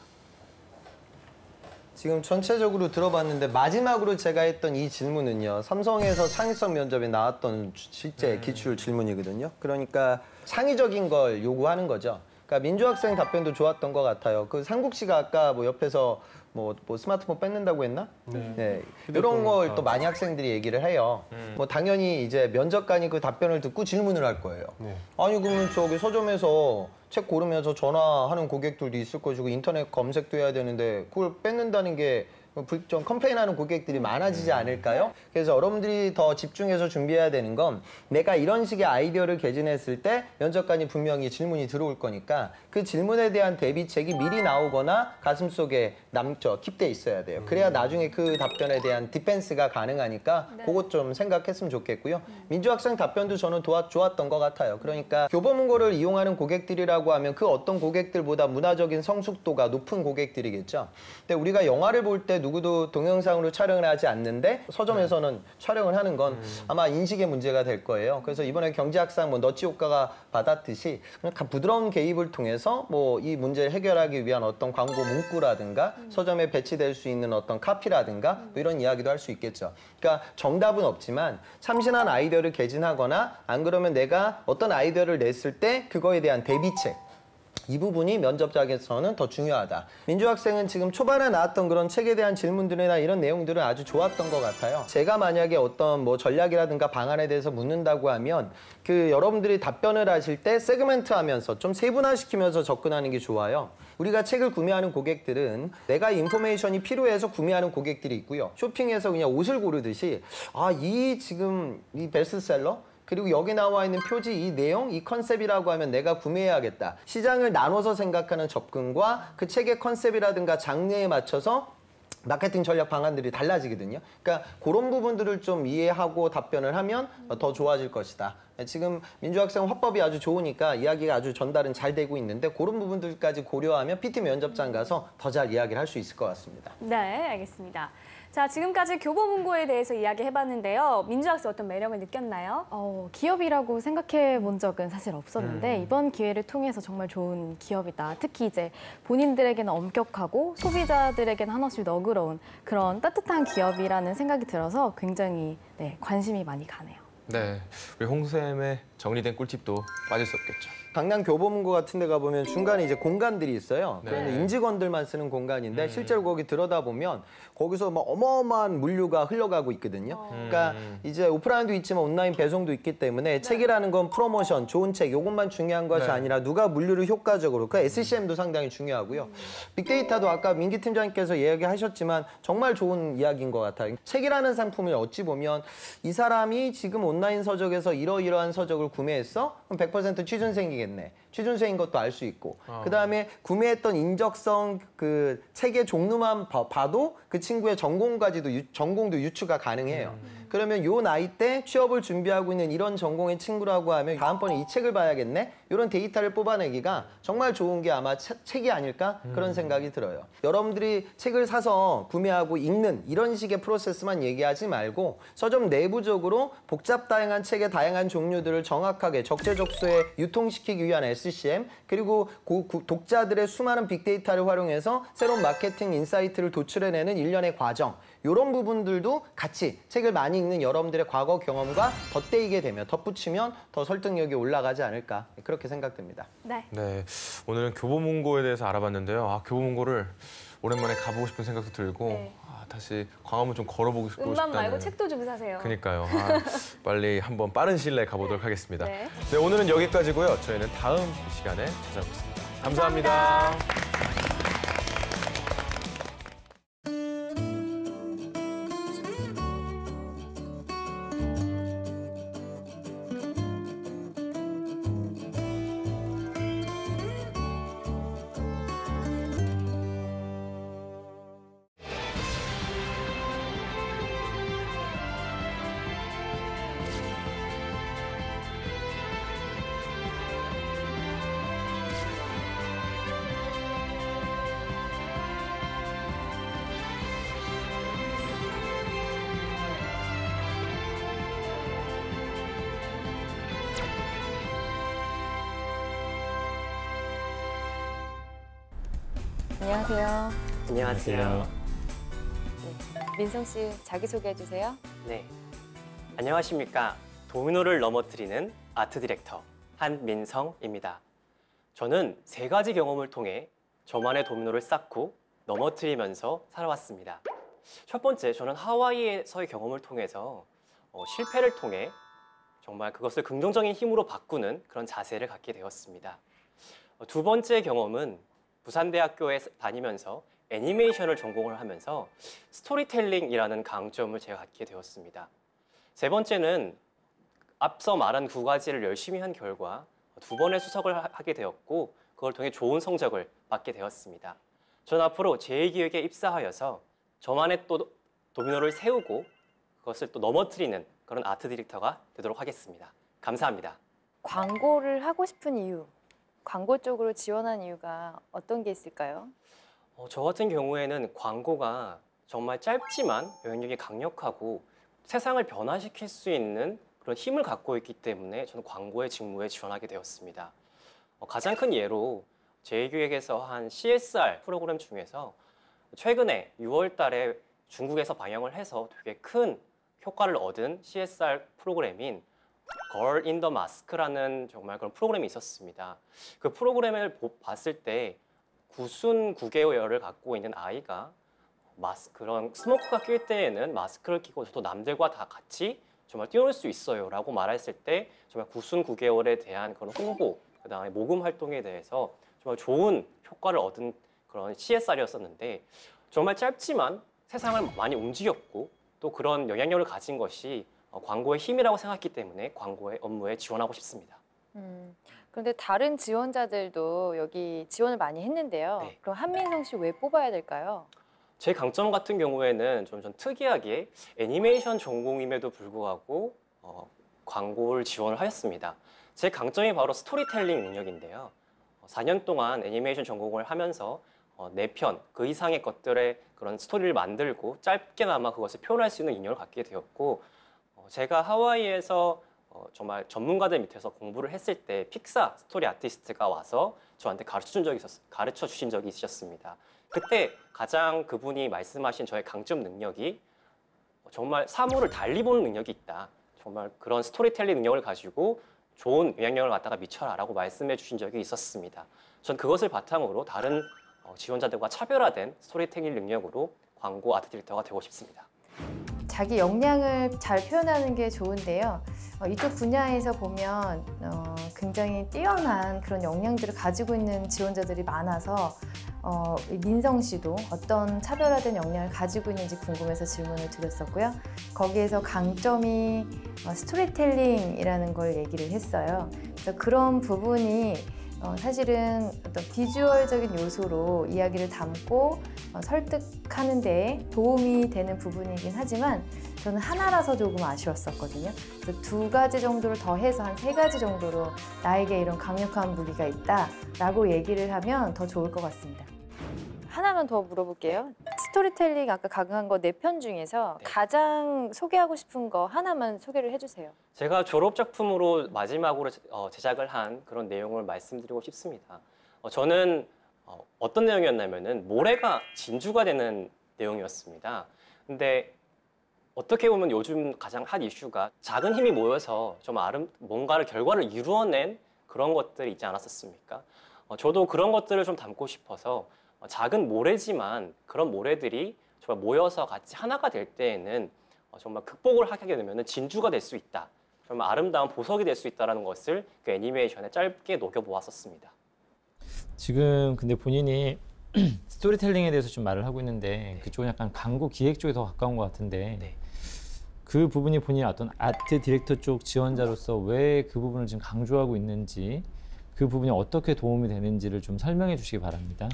지금 전체적으로 들어봤는데 마지막으로 제가 했던 이 질문은요. 삼성에서 창의성 면접에 나왔던 실제 기출 질문이거든요. 그러니까 창의적인 걸 요구하는 거죠. 그러니까 민주학생 답변도 좋았던 것 같아요. 그 상국 씨가 아까 뭐 옆에서 뭐 스마트폰 뺏는다고 했나? 네. 이런 걸 또 많이 학생들이 얘기를 해요. 뭐 당연히 이제 면접관이 그 답변을 듣고 질문을 할 거예요. 아니 그러면 저기 서점에서 책 고르면서 전화하는 고객들도 있을 것이고 인터넷 검색도 해야 되는데 그걸 뺏는다는 게 좀 컴플레인하는 고객들이 많아지지 않을까요? 그래서 여러분들이 더 집중해서 준비해야 되는 건 내가 이런 식의 아이디어를 개진했을 때 면접관이 분명히 질문이 들어올 거니까 그 질문에 대한 대비책이 미리 나오거나 가슴속에 킵돼 있어야 돼요. 그래야 나중에 그 답변에 대한 디펜스가 가능하니까 그것 좀 생각했으면 좋겠고요. 민주학생 답변도 저는 좋았던 것 같아요. 그러니까 교보문고를 이용하는 고객들이라고 하면 그 어떤 고객들보다 문화적인 성숙도가 높은 고객들이겠죠. 근데 우리가 영화를 볼 때 누구도 동영상으로 촬영을 하지 않는데 서점에서는 촬영을 하는 건 아마 인식의 문제가 될 거예요. 그래서 이번에 경제학상 너치 효과가 받았듯이 부드러운 개입을 통해서 뭐 이 문제를 해결하기 위한 어떤 광고 문구라든가 서점에 배치될 수 있는 어떤 카피라든가 뭐 이런 이야기도 할 수 있겠죠. 그러니까 정답은 없지만 참신한 아이디어를 개진하거나 안 그러면 내가 어떤 아이디어를 냈을 때 그거에 대한 대비책 이 부분이 면접장에서는 더 중요하다. 민주학생은 지금 초반에 나왔던 그런 책에 대한 질문들이나 이런 내용들은 아주 좋았던 것 같아요. 제가 만약에 어떤 뭐 전략이라든가 방안에 대해서 묻는다고 하면 그 여러분들이 답변을 하실 때 세그멘트 하면서 좀 세분화시키면서 접근하는 게 좋아요. 우리가 책을 구매하는 고객들은 내가 인포메이션이 필요해서 구매하는 고객들이 있고요. 쇼핑에서 그냥 옷을 고르듯이 지금 이 베스트셀러? 그리고 여기 나와 있는 표지, 이 내용, 이 컨셉이라고 하면 내가 구매해야겠다. 시장을 나눠서 생각하는 접근과 그 책의 컨셉이라든가 장르에 맞춰서 마케팅 전략 방안들이 달라지거든요. 그러니까 그런 부분들을 좀 이해하고 답변을 하면 더 좋아질 것이다. 지금 민주학생 화법이 아주 좋으니까 이야기가 아주 전달은 잘 되고 있는데 그런 부분들까지 고려하면 PT 면접장 가서 더 잘 이야기를 할 수 있을 것 같습니다. 네, 알겠습니다. 자, 지금까지 교보문고에 대해서 이야기해봤는데요. 민주학생 어떤 매력을 느꼈나요? 기업이라고 생각해 본 적은 사실 없었는데 이번 기회를 통해서 정말 좋은 기업이다. 특히 이제 본인들에게는 엄격하고 소비자들에게는 한없이 너그러운 그런 따뜻한 기업이라는 생각이 들어서 굉장히 관심이 많이 가네요. 네, 우리 홍쌤의 정리된 꿀팁도 빠질 수 없겠죠. 강남 교보문고 같은 데 가보면 중간에 이제 공간들이 있어요. 그런데 임직원들만 쓰는 공간인데 실제로 거기 들여다보면 거기서 막 어마어마한 물류가 흘러가고 있거든요. 그러니까 이제 오프라인도 있지만 온라인 배송도 있기 때문에 책이라는 건 프로모션, 좋은 책, 이것만 중요한 것이 아니라 누가 물류를 효과적으로, 그 SCM도 상당히 중요하고요. 빅데이터도 아까 민기 팀장님께서 이야기하셨지만 정말 좋은 이야기인 것 같아요. 책이라는 상품을 어찌 보면 이 사람이 지금 온라인 서적에서 이러이러한 서적을 구매했어? 그럼 100% 취준생이겠네. 취준생인 것도 알 수 있고 그다음에 구매했던 인적성 그 책의 종류만 봐도 그 친구의 전공도 유추가 가능해요. 그러면 요 나이 때 취업을 준비하고 있는 이런 전공의 친구라고 하면 다음번에 이 책을 봐야겠네? 이런 데이터를 뽑아내기가 정말 좋은 게 아마 책이 아닐까? 그런 생각이 들어요. 여러분들이 책을 사서 구매하고 읽는 이런 식의 프로세스만 얘기하지 말고 서점 내부적으로 복잡 다양한 책의 다양한 종류들을 정확하게 적재적소에 유통시키기 위한 SCM 그리고 독자들의 수많은 빅데이터를 활용해서 새로운 마케팅 인사이트를 도출해내는 일련의 과정 이런 부분들도 같이 책을 많이 읽는 여러분들의 과거 경험과 덧대이게 되면 덧붙이면 더 설득력이 올라가지 않을까 그렇게 생각됩니다. 네. 오늘은 교보문고에 대해서 알아봤는데요. 교보문고를 오랜만에 가보고 싶은 생각도 들고 다시 광화문 좀 걸어보고 싶다는. 음반 말고 책도 좀 사세요. 그러니까요. 빨리 한번 빠른 시일 내에 가보도록 하겠습니다. 네, 오늘은 여기까지고요. 저희는 다음 시간에 찾아오겠습니다. 감사합니다. 안녕하세요. 안녕하세요. 민성 씨 자기소개해 주세요. 네, 안녕하십니까. 도미노를 넘어뜨리는 아트 디렉터 한민성입니다. 저는 3가지 경험을 통해 저만의 도미노를 쌓고 넘어뜨리면서 살아왔습니다. 첫 번째, 저는 하와이에서의 경험을 통해서 실패를 통해 정말 그것을 긍정적인 힘으로 바꾸는 그런 자세를 갖게 되었습니다. 두 번째 경험은 부산대학교에 다니면서 애니메이션을 전공을 하면서 스토리텔링이라는 강점을 제가 갖게 되었습니다. 세 번째는 앞서 말한 2가지를 열심히 한 결과 2번의 수석을 하게 되었고 그걸 통해 좋은 성적을 받게 되었습니다. 저는 앞으로 제2기획에 입사하여서 저만의 또 도미노를 세우고 그것을 또 넘어뜨리는 그런 아트 디렉터가 되도록 하겠습니다. 감사합니다. 광고를 하고 싶은 이유, 광고 쪽으로 지원한 이유가 어떤 게 있을까요? 저 같은 경우에는 광고가 정말 짧지만 영향력이 강력하고 세상을 변화시킬 수 있는 그런 힘을 갖고 있기 때문에 저는 광고의 직무에 지원하게 되었습니다. 가장 큰 예로 제2기획에서 한 CSR 프로그램 중에서 최근에 6월 달에 중국에서 방영을 해서 되게 큰 효과를 얻은 CSR 프로그램인 Girl in the Mask라는 정말 그런 프로그램이 있었습니다. 그 프로그램을 봤을 때 9개월을 갖고 있는 아이가 그런 스모크가 낄 때에는 마스크를 끼고 저도 남들과 다 같이 정말 뛰어놀 수 있어요 라고 말했을 때 정말 9개월에 대한 그런 홍보, 그다음에 모금 활동에 대해서 정말 좋은 효과를 얻은 그런 CSR이었었는데 정말 짧지만 세상을 많이 움직였고 또 그런 영향력을 가진 것이 광고의 힘이라고 생각했기 때문에 광고의 업무에 지원하고 싶습니다. 그런데 다른 지원자들도 여기 지원을 많이 했는데요. 네. 그럼 한민성 씨 왜 뽑아야 될까요? 제 강점 같은 경우에는 좀 특이하게 애니메이션 전공임에도 불구하고 광고를 지원을 하였습니다. 제 강점이 바로 스토리텔링 능력인데요. 4년 동안 애니메이션 전공을 하면서 4편, 그 이상의 것들의 그런 스토리를 만들고 짧게나마 그것을 표현할 수 있는 능력을 갖게 되었고 제가 하와이에서 정말 전문가들 밑에서 공부를 했을 때 픽사 스토리 아티스트가 와서 저한테 가르쳐 주신 적이 있으셨습니다. 그때 가장 그분이 말씀하신 저의 강점 능력이 정말 사물을 달리 보는 능력이 있다. 정말 그런 스토리텔링 능력을 가지고 좋은 영향력을 갖다가 미쳐라라고 말씀해 주신 적이 있었습니다. 전 그것을 바탕으로 다른 지원자들과 차별화된 스토리텔링 능력으로 광고 아트 디렉터가 되고 싶습니다. 자기 역량을 잘 표현하는 게 좋은데요. 이쪽 분야에서 보면 굉장히 뛰어난 그런 역량들을 가지고 있는 지원자들이 많아서 민성 씨도 어떤 차별화된 역량을 가지고 있는지 궁금해서 질문을 드렸었고요. 거기에서 강점이 스토리텔링이라는 걸 얘기를 했어요. 그래서 그런 부분이 사실은 어떤 비주얼적인 요소로 이야기를 담고 설득하는 데 도움이 되는 부분이긴 하지만 저는 하나라서 조금 아쉬웠었거든요. 그래서 2가지 정도를 더해서 한 3가지 정도로 나에게 이런 강력한 무기가 있다라고 얘기를 하면 더 좋을 것 같습니다. 하나만 더 물어볼게요. 스토리텔링 아까 강한 거 4편 중에서 가장 소개하고 싶은 거 하나만 소개를 해주세요. 제가 졸업 작품으로 마지막으로 제작을 한 그런 내용을 말씀드리고 싶습니다. 저는 어떤 내용이었냐면은 모래가 진주가 되는 내용이었습니다. 근데 어떻게 보면 요즘 가장 핫 이슈가 작은 힘이 모여서 좀 뭔가를 결과를 이루어낸 그런 것들이 있지 않았었습니까? 저도 그런 것들을 좀 담고 싶어서 작은 모래지만 그런 모래들이 정말 모여서 같이 하나가 될 때에는 정말 극복을 하게 되면 진주가 될 수 있다. 정말 아름다운 보석이 될 수 있다는 것을 그 애니메이션에 짧게 녹여보았었습니다. 지금 근데 본인이 스토리텔링에 대해서 좀 말을 하고 있는데 그쪽은 약간 광고 기획 쪽에 더 가까운 것 같은데 그 부분이 본인의 어떤 아트 디렉터 쪽 지원자로서 왜 그 부분을 지금 강조하고 있는지 그 부분이 어떻게 도움이 되는지를 좀 설명해 주시기 바랍니다.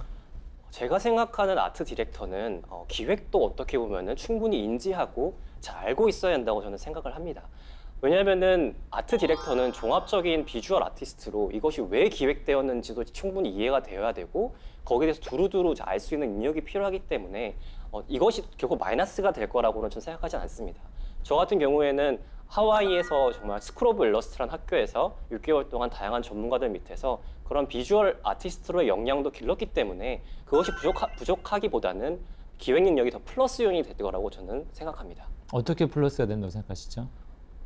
제가 생각하는 아트 디렉터는 기획도 어떻게 보면 충분히 인지하고 잘 알고 있어야 한다고 저는 생각을 합니다. 왜냐하면 아트 디렉터는 종합적인 비주얼 아티스트로 이것이 왜 기획되었는지도 충분히 이해가 되어야 되고 거기에 대해서 두루두루 알 수 있는 능력이 필요하기 때문에 이것이 결국 마이너스가 될 거라고는 저는 생각하지 않습니다. 저 같은 경우에는 하와이에서 정말 스쿨 오브 일러스트라는 학교에서 6개월 동안 다양한 전문가들 밑에서 그런 비주얼 아티스트로의 역량도 길렀기 때문에 그것이 부족하기보다는 기획 능력이 더 플러스 요인이 될 거라고 저는 생각합니다. 어떻게 플러스가 된다고 생각하시죠?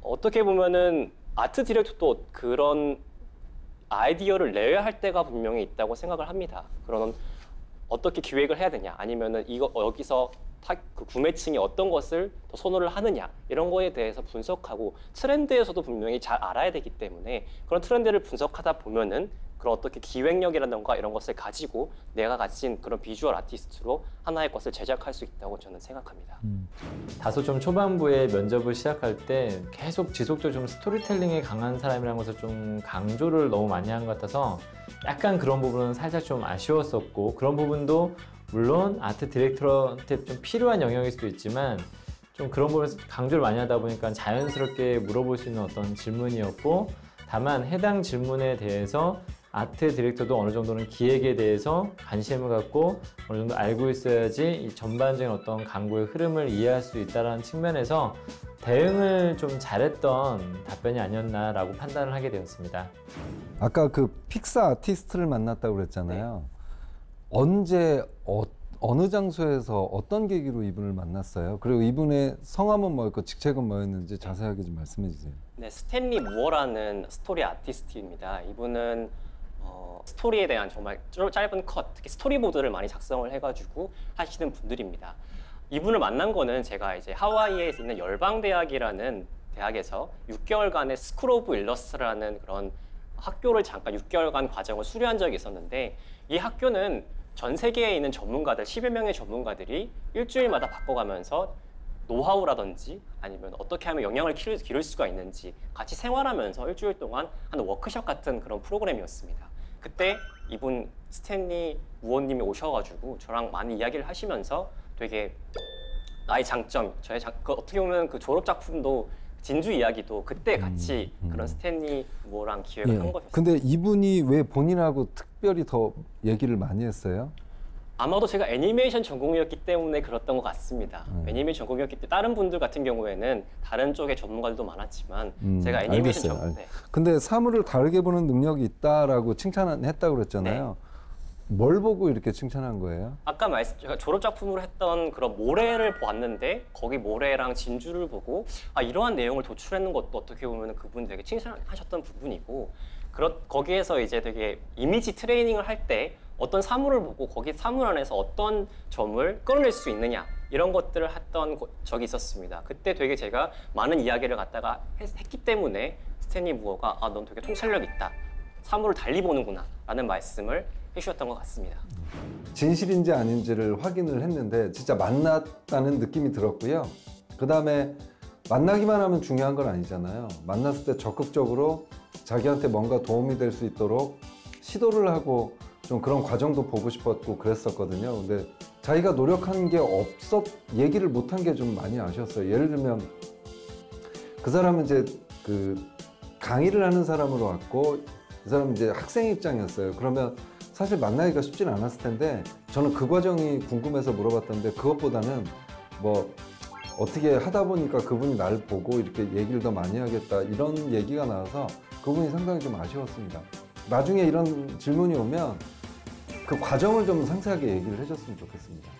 어떻게 보면은 아트 디렉터도 그런 아이디어를 내야 할 때가 분명히 있다고 생각을 합니다. 그런 어떻게 기획을 해야 되냐, 아니면은 이거 여기서 그 구매층이 어떤 것을 더 선호를 하느냐, 이런 거에 대해서 분석하고 트렌드에서도 분명히 잘 알아야 되기 때문에 그런 트렌드를 분석하다 보면은 그런 어떻게 기획력이라던가 이런 것을 가지고 내가 가진 그런 비주얼 아티스트로 하나의 것을 제작할 수 있다고 저는 생각합니다. 다소 좀 초반부에 면접을 시작할 때 계속 지속적으로 좀 스토리텔링에 강한 사람이라는 것을 좀 강조를 너무 많이 한 것 같아서 약간 그런 부분은 살짝 좀 아쉬웠었고, 그런 부분도 물론 아트 디렉터한테 좀 필요한 영역일 수도 있지만 좀 그런 부분에서 강조를 많이 하다 보니까 자연스럽게 물어볼 수 있는 어떤 질문이었고, 다만 해당 질문에 대해서 아트 디렉터도 어느 정도는 기획에 대해서 관심을 갖고 어느 정도 알고 있어야지 이 전반적인 어떤 광고의 흐름을 이해할 수 있다는 측면에서 대응을 좀 잘했던 답변이 아니었나라고 판단을 하게 되었습니다. 아까 그 픽사 아티스트를 만났다고 그랬잖아요. 언제 어느 장소에서 어떤 계기로 이분을 만났어요? 그리고 이분의 성함은 뭐였고 직책은 뭐였는지 자세하게 좀 말씀해 주세요. 네, 스탠리 무어라는 스토리 아티스트입니다. 이분은 스토리에 대한 정말 짧은 컷, 특히 스토리보드를 많이 작성을 해가지고 하시는 분들입니다. 이분을 만난 거는 제가 이제 하와이에 있는 열방대학이라는 대학에서 6개월간의 스쿨 오브 일러스트라는 그런 학교를 잠깐 6개월간 과정을 수료한 적이 있었는데, 이 학교는 전 세계에 있는 전문가들, 10여 명의 전문가들이 일주일마다 바꿔가면서 노하우라든지 아니면 어떻게 하면 영향을 기를 수가 있는지 같이 생활하면서 일주일 동안 하는 워크숍 같은 그런 프로그램이었습니다. 그때 이분 스탠리 우원님이 오셔가지고 저랑 많이 이야기를 하시면서 되게 나의 장점, 어떻게 보면 그 졸업 작품도 진주 이야기도 그때 같이 그런 스탠리 우어랑 기획을 한 거였어요. 근데 이분이 왜 본인하고 특별히 더 얘기를 많이 했어요? 아마도 제가 애니메이션 전공이었기 때문에 그랬던 것 같습니다. 애니메이션 전공이었기 때문에 다른 분들 같은 경우에는 다른 쪽의 전문가들도 많았지만 제가 애니메이션 전공. 네. 근데 사물을 다르게 보는 능력이 있다라고 칭찬했다고 그랬잖아요. 네. 뭘 보고 이렇게 칭찬한 거예요? 아까 제가 졸업 작품으로 했던 그런 모래를 봤는데 거기 모래랑 진주를 보고 이러한 내용을 도출하는 것도 어떻게 보면 그분 되게 칭찬하셨던 부분이고, 거기에서 이제 되게 이미지 트레이닝을 할 때 어떤 사물을 보고 거기 사물 안에서 어떤 점을 끌어낼 수 있느냐, 이런 것들을 했던 적이 있었습니다. 그때 되게 제가 많은 이야기를 갖다가 했기 때문에 스탠리 무어가 넌 되게 통찰력 있다, 사물을 달리 보는구나 라는 말씀을 해주셨던 것 같습니다. 진실인지 아닌지를 확인을 했는데 진짜 만났다는 느낌이 들었고요. 그 다음에 만나기만 하면 중요한 건 아니잖아요. 만났을 때 적극적으로 자기한테 뭔가 도움이 될 수 있도록 시도를 하고 좀 그런 과정도 보고 싶었고 그랬었거든요. 근데 자기가 노력한 게 얘기를 못한 게 좀 많이 아쉬웠어요. 예를 들면 그 사람은 이제 그 강의를 하는 사람으로 왔고 그 사람은 이제 학생 입장이었어요. 그러면 사실 만나기가 쉽진 않았을 텐데 저는 그 과정이 궁금해서 물어봤던데, 그것보다는 뭐 어떻게 하다 보니까 그분이 날 보고 이렇게 얘기를 더 많이 하겠다 이런 얘기가 나와서 그분이 상당히 좀 아쉬웠습니다. 나중에 이런 질문이 오면 그 과정을 좀 상세하게 얘기를 해줬으면 좋겠습니다.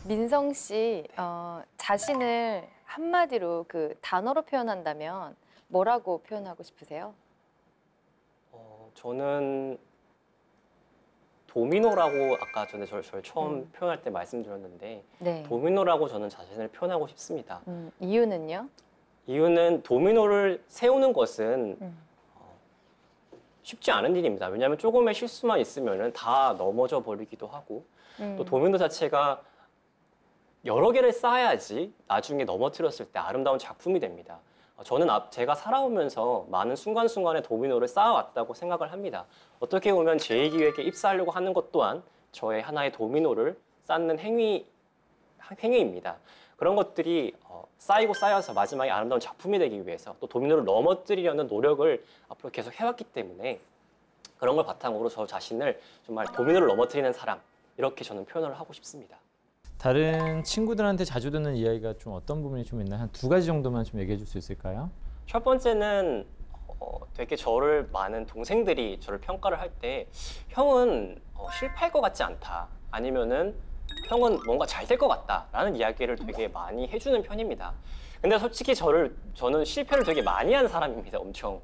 민성 씨, 자신을 한마디로 그 단어로 표현한다면 뭐라고 표현하고 싶으세요? 저는 도미노라고 아까 전에 저를 처음 표현할 때 말씀드렸는데, 네. 도미노라고 저는 자신을 표현하고 싶습니다. 이유는요? 이유는 도미노를 세우는 것은 쉽지 않은 일입니다. 왜냐하면 조금의 실수만 있으면 다 넘어져 버리기도 하고, 또 도미노 자체가 여러 개를 쌓아야지 나중에 넘어뜨렸을 때 아름다운 작품이 됩니다. 저는 제가 살아오면서 많은 순간순간에 도미노를 쌓아왔다고 생각을 합니다. 어떻게 보면 제2기획에 입사하려고 하는 것 또한 저의 하나의 도미노를 쌓는 행위입니다. 그런 것들이 쌓이고 쌓여서 마지막에 아름다운 작품이 되기 위해서 또 도미노를 넘어뜨리려는 노력을 앞으로 계속 해왔기 때문에 그런 걸 바탕으로 저 자신을 정말 도미노를 넘어뜨리는 사람, 이렇게 저는 표현을 하고 싶습니다. 다른 친구들한테 자주 듣는 이야기가 좀 어떤 부분이 좀 있나요? 한 2가지 정도만 좀 얘기해 줄 수 있을까요? 첫 번째는 되게 많은 동생들이 저를 평가를 할 때 형은 실패할 것 같지 않다, 아니면은 형은 뭔가 잘 될 것 같다라는 이야기를 되게 많이 해주는 편입니다. 근데 솔직히 저는 실패를 되게 많이 한 사람입니다. 엄청.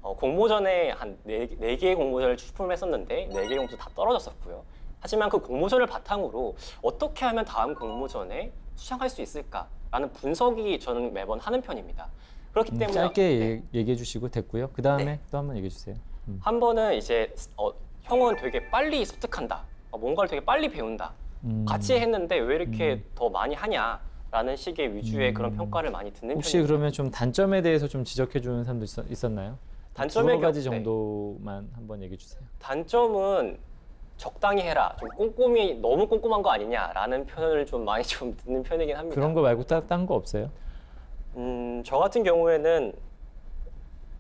공모전에 한 4개의 공모전을 출품했었는데 4개 공모전 다 떨어졌었고요. 하지만 그 공모전을 바탕으로 어떻게 하면 다음 공모전에 수상할 수 있을까라는 분석이 저는 매번 하는 편입니다. 그렇기 때문에 짧게 얘기해 주시고 됐고요. 그 다음에 또 한 번 얘기해 주세요. 한 번은 이제 형은 되게 빨리 습득한다. 뭔가를 되게 빨리 배운다. 같이 했는데 왜 이렇게 더 많이 하냐라는 식의 위주의 그런 평가를 많이 듣는 혹시 편입니다. 그러면 좀 단점에 대해서 좀 지적해 주는 사람도 있었나요? 단점의 2가지 정도만 한번 얘기해 주세요. 단점은 적당히 해라. 좀 꼼꼼히 너무 꼼꼼한 거 아니냐라는 표현을 좀 많이 좀 듣는 편이긴 합니다. 그런 거 말고 딴 거 없어요? 저 같은 경우에는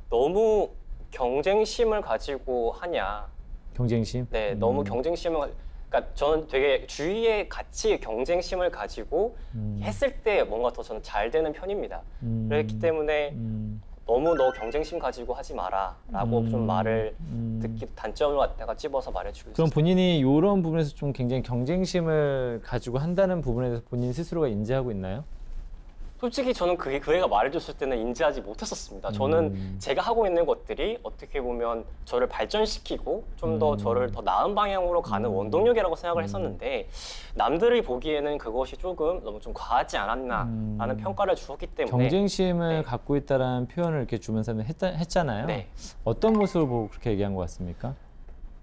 너무 경쟁심을 가지고 하냐. 경쟁심? 네, 너무 경쟁심을 그러니까 저는 되게 주위에 같이 경쟁심을 가지고 했을 때 뭔가 더 저는 잘 되는 편입니다. 그렇기 때문에 너무 너 경쟁심 가지고 하지 마라라고 좀 말을 듣기 단점을 갖다가 집어서 말해주고 있어요. 그럼 본인이 이런 부분에서 좀 굉장히 경쟁심을 가지고 한다는 부분에 대해서 본인 스스로가 인지하고 있나요? 솔직히 저는 그 애가 말해줬을 때는 인지하지 못했었습니다. 저는 제가 하고 있는 것들이 어떻게 보면 저를 발전시키고 좀 더 저를 더 나은 방향으로 가는 원동력이라고 생각을 했었는데 남들이 보기에는 그것이 조금 너무 좀 과하지 않았나라는 평가를 주었기 때문에 경쟁심을 갖고 있다라는 표현을 이렇게 주면서 했잖아요. 네. 어떤 모습을 보고 그렇게 얘기한 것 같습니까?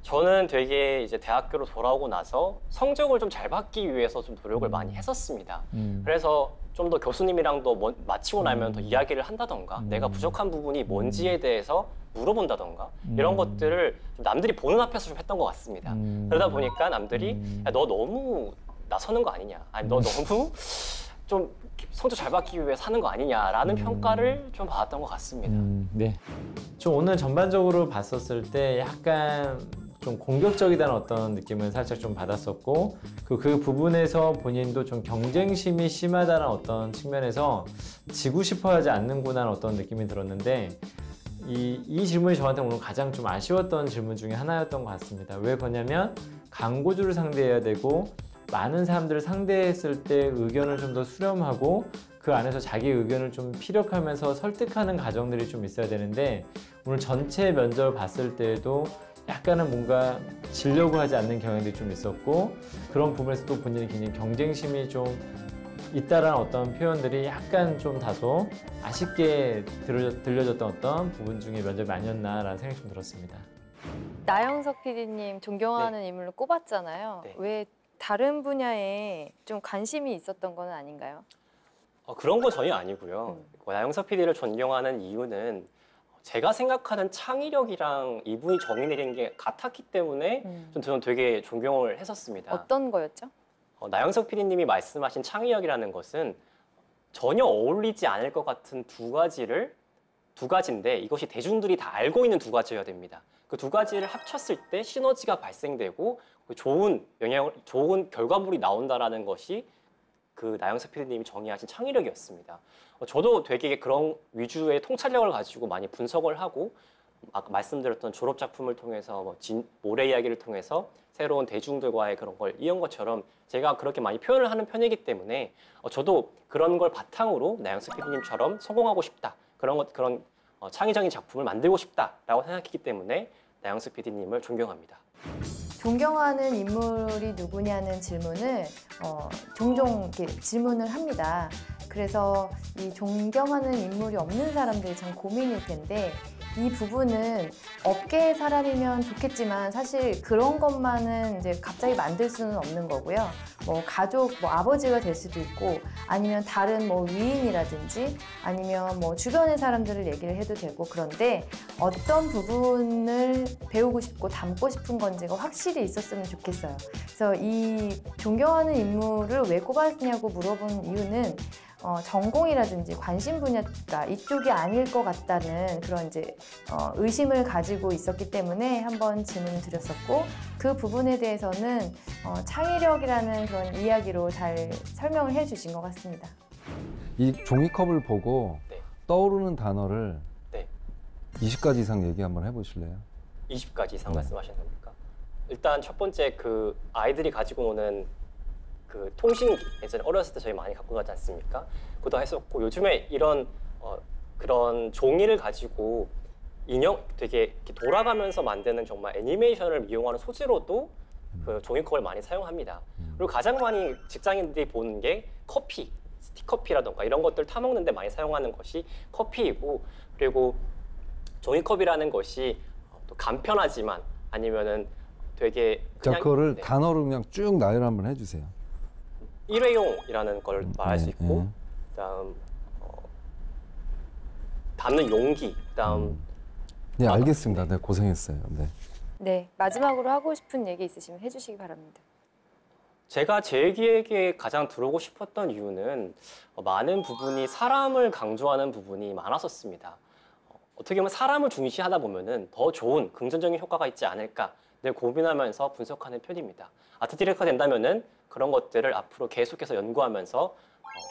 저는 되게 이제 대학교로 돌아오고 나서 성적을 좀 잘 받기 위해서 좀 노력을 많이 했었습니다. 그래서 좀 더 교수님이랑도 마치고 나면 더 이야기를 한다던가 내가 부족한 부분이 뭔지에 대해서 물어본다던가 이런 것들을 좀 남들이 보는 앞에서 좀 했던 것 같습니다. 그러다 보니까 남들이 야, 너 너무 나서는 거 아니냐, 아니 너 너무 좀 성적 잘 받기 위해 사는 거 아니냐라는 평가를 좀 받았던 것 같습니다. 네. 좀 오늘 전반적으로 봤었을 때 약간 좀 공격적이다는 어떤 느낌을 살짝 좀 받았었고 그 부분에서 본인도 좀 경쟁심이 심하다는 어떤 측면에서 지고 싶어 하지 않는구나는 어떤 느낌이 들었는데 이 질문이 저한테 오늘 가장 좀 아쉬웠던 질문 중에 하나였던 것 같습니다. 왜 그러냐면 광고주를 상대해야 되고 많은 사람들을 상대했을 때 의견을 좀 더 수렴하고 그 안에서 자기 의견을 좀 피력하면서 설득하는 과정들이 좀 있어야 되는데 오늘 전체 면접을 봤을 때에도 약간은 뭔가 지려고 하지 않는 경향들이 좀 있었고 그런 부분에서 또 본인이 굉장히 경쟁심이 좀 있다라는 어떤 표현들이 약간 좀 다소 아쉽게 들려졌던 어떤 부분 중에 면접이 아니었나라는 생각이 좀 들었습니다. 나영석 PD님 존경하는 인물로 꼽았잖아요. 왜 다른 분야에 좀 관심이 있었던 건 아닌가요? 그런 건 전혀 아니고요. 나영석 PD를 존경하는 이유는 제가 생각하는 창의력이랑 이분이 정의 내린 게 같았기 때문에 저는 되게 존경을 했었습니다. 어떤 거였죠? 나영석 PD님이 말씀하신 창의력이라는 것은 전혀 어울리지 않을 것 같은 두 가지인데 이것이 대중들이 다 알고 있는 두 가지여야 됩니다. 그 두 가지를 합쳤을 때 시너지가 발생되고 좋은 결과물이 나온다라는 것이 그 나영석 PD님이 정의하신 창의력이었습니다. 저도 되게 그런 위주의 통찰력을 가지고 많이 분석을 하고 아까 말씀드렸던 졸업 작품을 통해서 모래 이야기를 통해서 새로운 대중들과의 그런 걸 이은 것처럼 제가 그렇게 많이 표현을 하는 편이기 때문에 저도 그런 걸 바탕으로 나영석 PD님처럼 성공하고 싶다. 그런 창의적인 작품을 만들고 싶다라고 생각했기 때문에 나영석 PD님을 존경합니다. 존경하는 인물이 누구냐는 질문을 종종 이렇게 질문을 합니다. 그래서 이 존경하는 인물이 없는 사람들이 참 고민일 텐데 이 부분은 업계의 사람이면 좋겠지만 사실 그런 것만은 이제 갑자기 만들 수는 없는 거고요. 뭐 가족, 아버지가 될 수도 있고 아니면 다른 위인이라든지 아니면 주변의 사람들을 얘기를 해도 되고 그런데 어떤 부분을 배우고 싶고 담고 싶은 건지가 확실히 있었으면 좋겠어요. 그래서 이 존경하는 인물을 왜 꼽았냐고 물어본 이유는 전공이라든지 관심 분야가 이쪽이 아닐 것 같다는 그런 이제 의심을 가지고 있었기 때문에 한번 질문을 드렸었고 그 부분에 대해서는 창의력이라는 그런 이야기로 잘 설명을 해주신 것 같습니다. 이 종이컵을 보고 떠오르는 단어를 20가지 이상 얘기 한번 해보실래요? 20가지 이상 말씀하시는 겁니까? 일단 첫 번째 그 아이들이 가지고 노는 그 통신기 예전에 어렸을 때 저희 많이 갖고 가지 않습니까? 그것도 했었고 요즘에 이런 그런 종이를 가지고 인형 되게 이렇게 돌아가면서 만드는 정말 애니메이션을 이용하는 소재로도 그 종이컵을 많이 사용합니다. 그리고 가장 많이 직장인들이 보는 게 커피, 스틱커피라던가 이런 것들 타먹는데 많이 사용하는 것이 커피이고 그리고 종이컵이라는 것이 또 간편하지만 아니면은 되게 자, 그냥 그거를 단어로 그냥 쭉 나열 한번 해주세요. 일회용이라는 걸 말할 수 있고 그다음 담는 용기, 그다음 네, 알겠습니다. 네, 고생했어요. 네. 네, 마지막으로 하고 싶은 얘기 있으시면 해주시기 바랍니다. 제가 제 기획에 가장 들어오고 싶었던 이유는 많은 부분이 사람을 강조하는 부분이 많았었습니다. 어떻게 보면 사람을 중시하다 보면은 더 좋은 긍정적인 효과가 있지 않을까 늘 고민하면서 분석하는 편입니다. 아트 디렉터가 된다면은 그런 것들을 앞으로 계속해서 연구하면서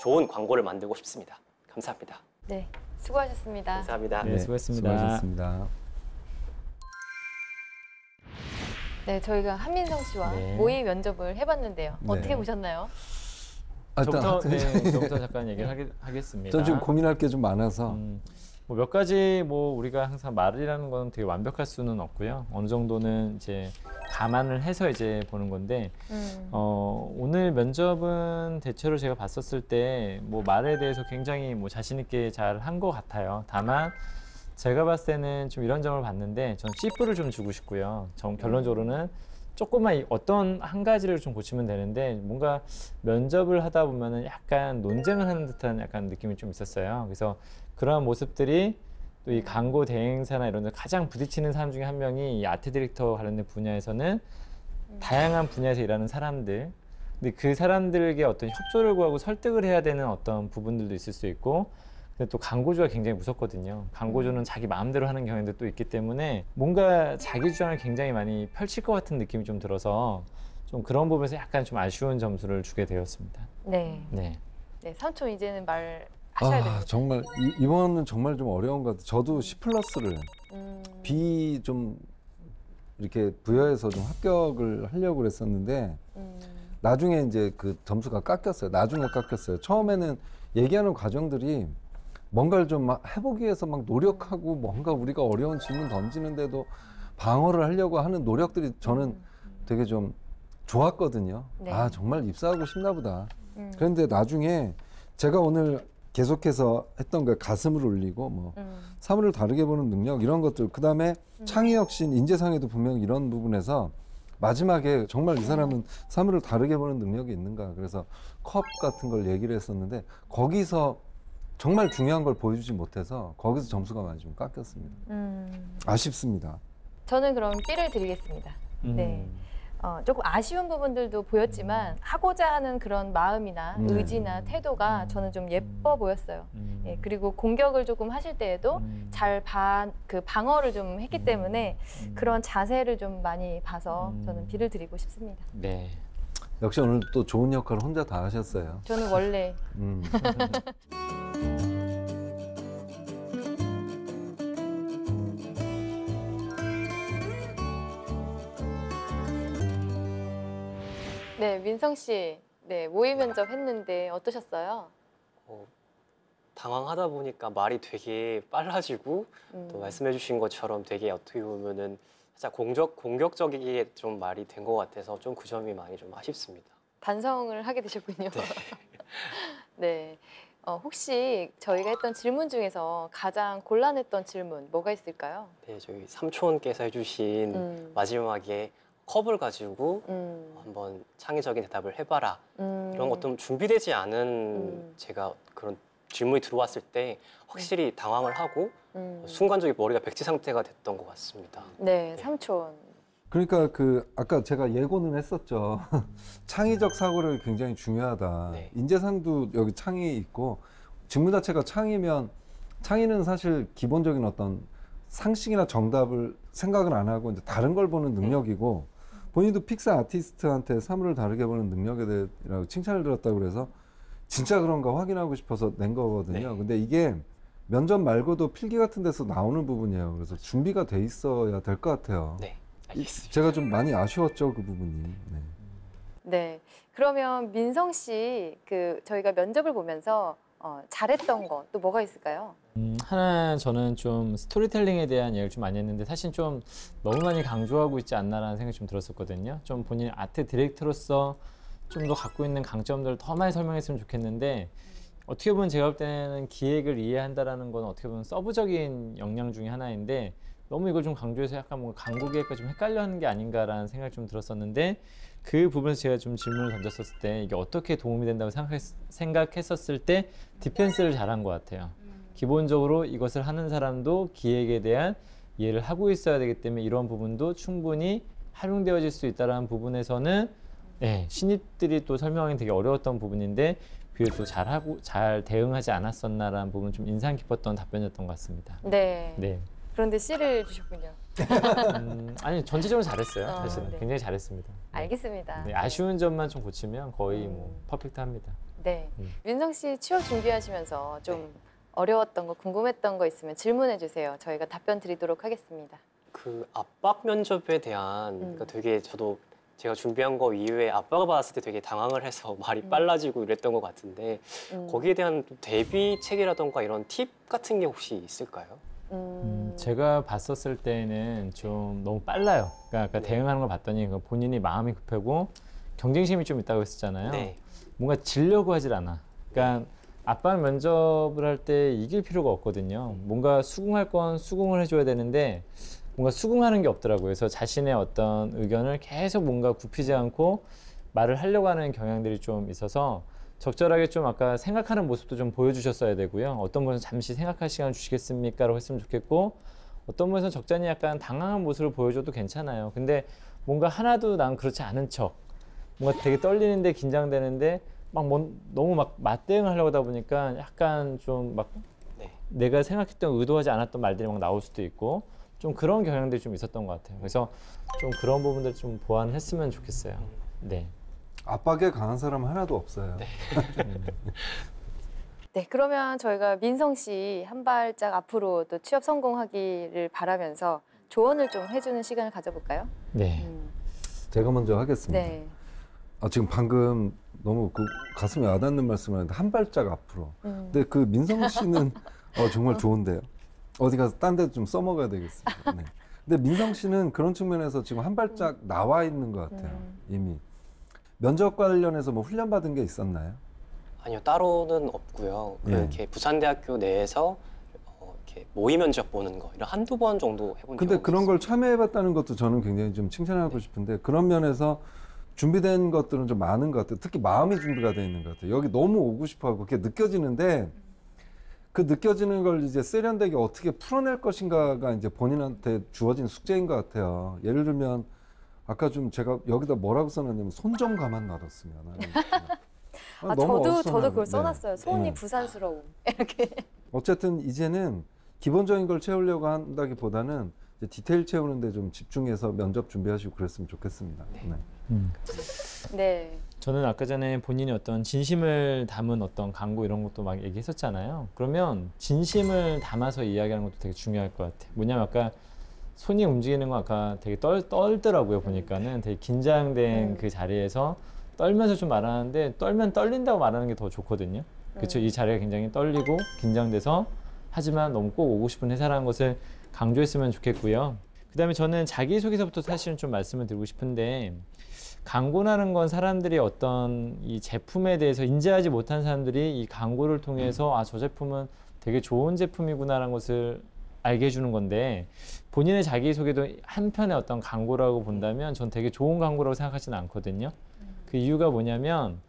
좋은 광고를 만들고 싶습니다. 감사합니다. 네, 수고하셨습니다. 감사합니다. 네, 수고했습니다. 수고하셨습니다. 네, 저희가 한민성 씨와 네. 모의 면접을 해봤는데요. 네. 어떻게 보셨나요? 저부터 잠깐 얘기를 하겠습니다. 저 지금 고민할 게 좀 많아서. 뭐 몇 가지 뭐 우리가 항상 말이라는 건 되게 완벽할 수는 없고요. 어느 정도는 이제 감안을 해서 이제 보는 건데 오늘 면접은 대체로 제가 봤었을 때 뭐 말에 대해서 굉장히 뭐 자신 있게 잘 한 것 같아요. 다만 제가 봤을 때는 좀 이런 점을 봤는데 전 C뿔을 좀 주고 싶고요. 결론적으로는 조금만 어떤 한 가지를 좀 고치면 되는데 뭔가 면접을 하다 보면은 약간 논쟁을 하는 듯한 약간 느낌이 좀 있었어요. 그래서 그러한 모습들이 또 이 광고 대행사나 이런 데 가장 부딪히는 사람 중에 한 명이 이 아트 디렉터 관련된 분야에서는 다양한 분야에서 일하는 사람들, 근데 그 사람들에게 어떤 협조를 구하고 설득을 해야 되는 어떤 부분들도 있을 수 있고, 근데 또 광고주가 굉장히 무섭거든요. 광고주는 자기 마음대로 하는 경향도 또 있기 때문에 뭔가 자기 주장을 굉장히 많이 펼칠 것 같은 느낌이 좀 들어서 좀 그런 부분에서 약간 좀 아쉬운 점수를 주게 되었습니다. 네. 네. 네, 삼촌 이제는 말 하셔야 됩니다. 정말 이번은 정말 좀 어려운 것 같아요. 저도 C+를 B 좀 이렇게 부여해서 좀 합격을 하려고 그랬었는데 나중에 이제 그 점수가 깎였어요. 나중에 깎였어요. 처음에는 얘기하는 과정들이 뭔가를 좀 막 해보기 위해서 막 노력하고 뭔가 우리가 어려운 질문 던지는데도 방어를 하려고 하는 노력들이 저는 되게 좀 좋았거든요. 네. 아, 정말 입사하고 싶나 보다. 그런데 나중에 제가 오늘 계속해서 했던 게 가슴을 울리고 뭐 사물을 다르게 보는 능력 이런 것들, 그다음에 창의혁신, 인재상에도 분명히 이런 부분에서 마지막에 정말 이 사람은 사물을 다르게 보는 능력이 있는가, 그래서 컵 같은 걸 얘기를 했었는데 거기서 정말 중요한 걸 보여주지 못해서 거기서 점수가 많이 좀 깎였습니다. 아쉽습니다. 저는 그럼 B를 드리겠습니다. 네. 조금 아쉬운 부분들도 보였지만 하고자 하는 그런 마음이나 의지나 태도가 저는 좀 예뻐 보였어요. 예, 그리고 공격을 조금 하실 때에도 잘 방어를 좀 했기 때문에 그런 자세를 좀 많이 봐서 저는 B를 드리고 싶습니다. 네. 역시 오늘 또 좋은 역할을 혼자 다 하셨어요. 저는 원래 네, 민성 씨, 네, 모의 면접 했는데 어떠셨어요? 당황하다 보니까 말이 되게 빨라지고 또 말씀해주신 것처럼 되게 어떻게 보면은 살짝 공격적이게 좀 말이 된 것 같아서 좀 그 점이 많이 좀 아쉽습니다. 반성을 하게 되셨군요. 네. 네. 혹시 저희가 했던 질문 중에서 가장 곤란했던 질문 뭐가 있을까요? 네, 저희 삼촌께서 해주신 마지막에 컵을 가지고 한번 창의적인 대답을 해봐라. 이런 것도 준비되지 않은 제가 그런 질문이 들어왔을 때 확실히 당황을 하고 순간적인 머리가 백지 상태가 됐던 것 같습니다. 네, 삼촌. 그러니까 아까 제가 예고는 했었죠. 창의적 사고력이 굉장히 중요하다. 네. 인재상도 여기 창의 있고 직무 자체가 창의면, 창의는 사실 기본적인 어떤 상식이나 정답을 생각을 안 하고 이제 다른 걸 보는 능력이고, 본인도 픽사 아티스트한테 사물을 다르게 보는 능력에 대해서 칭찬을 들었다고 그래서 진짜 그런가 확인하고 싶어서 낸 거거든요. 근데 이게 면접 말고도 필기 같은 데서 나오는 부분이에요. 그래서 준비가 돼 있어야 될 것 같아요. 네, 알겠습니다. 제가 좀 많이 아쉬웠죠, 그 부분이. 네. 네. 그러면 민성 씨, 저희가 면접을 보면서 잘했던 거 또 뭐가 있을까요? 하나 저는 좀 스토리텔링에 대한 이야기를 좀 많이 했는데 사실 좀 너무 많이 강조하고 있지 않나라는 생각이 좀 들었었거든요. 좀 본인 아트 디렉터로서 좀 더 갖고 있는 강점들을 더 많이 설명했으면 좋겠는데 어떻게 보면 제가 볼 때는 기획을 이해한다라는 건 어떻게 보면 서브적인 역량 중에 하나인데 너무 이걸 좀 강조해서 약간 뭔가 광고 기획과 좀 헷갈려 하는 게 아닌가라는 생각이 좀 들었었는데 그 부분에서 제가 좀 질문을 던졌었을 때 이게 어떻게 도움이 된다고 생각했었을 때 디펜스를 잘한 것 같아요. 기본적으로 이것을 하는 사람도 기획에 대한 이해를 하고 있어야 되기 때문에 이런 부분도 충분히 활용되어질 수 있다는 부분에서는 신입들이 또 설명하기 되게 어려웠던 부분인데 그게 또 잘 대응하지 않았었나라는 부분 좀 인상 깊었던 답변이었던 것 같습니다. 네. 네. 그런데 C를 주셨군요. 아니 전체적으로 잘했어요. 사실은 네. 굉장히 잘했습니다. 알겠습니다. 네, 아쉬운 점만 좀 고치면 거의 뭐 퍼펙트합니다. 네. 민성 씨 취업 준비하시면서 좀 어려웠던 거, 궁금했던 거 있으면 질문해 주세요. 저희가 답변 드리도록 하겠습니다. 그 압박 면접에 대한 그러니까 되게 저도 제가 준비한 거 이후에 압박을 받았을 때 되게 당황을 해서 말이 빨라지고 이랬던 것 같은데 거기에 대한 대비책이라던가 이런 팁 같은 게 혹시 있을까요? 제가 봤었을 때는 좀 너무 빨라요. 그러니까 아까 대응하는 걸 봤더니 본인이 마음이 급하고 경쟁심이 좀 있다고 했었잖아요. 네. 뭔가 지려고 하질 않아. 그러니까 압박 면접을 할 때 이길 필요가 없거든요. 뭔가 수긍할 건 수긍을 해줘야 되는데 뭔가 수긍하는 게 없더라고요. 그래서 자신의 어떤 의견을 계속 뭔가 굽히지 않고 말을 하려고 하는 경향들이 좀 있어서 적절하게 좀 아까 생각하는 모습도 좀 보여주셨어야 되고요. 어떤 분은 잠시 생각할 시간을 주시겠습니까? 라고 했으면 좋겠고 어떤 분은 적잖이 약간 당황한 모습을 보여줘도 괜찮아요. 근데 뭔가 하나도 난 그렇지 않은 척 뭔가 되게 떨리는데 긴장되는데 너무 막 맞대응을 하려고 하다 보니까 약간 좀 막 내가 생각했던 의도하지 않았던 말들이 막 나올 수도 있고 좀 그런 경향들이 좀 있었던 것 같아요. 그래서 좀 그런 부분들 좀 보완했으면 좋겠어요. 네. 압박에 강한 사람 하나도 없어요. 네, 그러면 저희가 민성 씨 한 발짝 앞으로 또 취업 성공하기를 바라면서 조언을 좀 해주는 시간을 가져볼까요? 네. 제가 먼저 하겠습니다. 네. 지금 방금 너무 가슴에 와닿는 말씀을 하는데 한 발짝 앞으로. 근데 그 민성 씨는 정말 좋은데요. 어디 가서 딴 데 좀 써먹어야 되겠습니다. 네. 근데 민성 씨는 그런 측면에서 지금 한 발짝 나와 있는 것 같아요. 이미. 면접 관련해서 뭐 훈련 받은 게 있었나요? 아니요, 따로는 없고요. 이렇게 부산대학교 내에서 이렇게 모의 면접 보는 거 이런 한두 번 정도 해본 근데 경험이 그런 걸 참여해봤다는 것도 저는 굉장히 좀 칭찬하고 싶은데 그런 면에서 준비된 것들은 좀 많은 것 같아요. 특히 마음이 준비가 돼 있는 것 같아요. 여기 너무 오고 싶어하고 그게 느껴지는데 그 느껴지는 걸 이제 세련되게 어떻게 풀어낼 것인가가 이제 본인한테 주어진 숙제인 것 같아요. 예를 들면 아까 좀 제가 여기다 뭐라고 써놨냐면 손 좀 가만 놔뒀으면 하는. 저도 그걸 써놨어요. 손이 부산스러움. 이렇게. 어쨌든 이제는 기본적인 걸 채우려고 한다기보다는 이제 디테일 채우는 데 좀 집중해서 면접 준비하시고 그랬으면 좋겠습니다. 네. 저는 아까 전에 본인이 어떤 진심을 담은 어떤 광고 이런 것도 막 얘기했었잖아요. 그러면 진심을 담아서 이야기하는 것도 되게 중요할 것 같아요. 뭐냐면 아까 손이 움직이는 거 아까 되게 떨더라고요. 보니까는 되게 긴장된 그 자리에서 떨면서 좀 말하는데 떨면 떨린다고 말하는 게 더 좋거든요. 그렇죠. 이 자리가 굉장히 떨리고 긴장돼서 하지만 너무 꼭 오고 싶은 회사라는 것을 강조했으면 좋겠고요. 그다음에 저는 자기소개서부터 사실은 좀 말씀을 드리고 싶은데 광고라는 건 사람들이 어떤 이 제품에 대해서 인지하지 못한 사람들이 이 광고를 통해서 저 제품은 되게 좋은 제품이구나라는 것을 알게 해주는 건데 본인의 자기소개도 한편의 어떤 광고라고 본다면 전 되게 좋은 광고라고 생각하지는 않거든요. 그 이유가 뭐냐면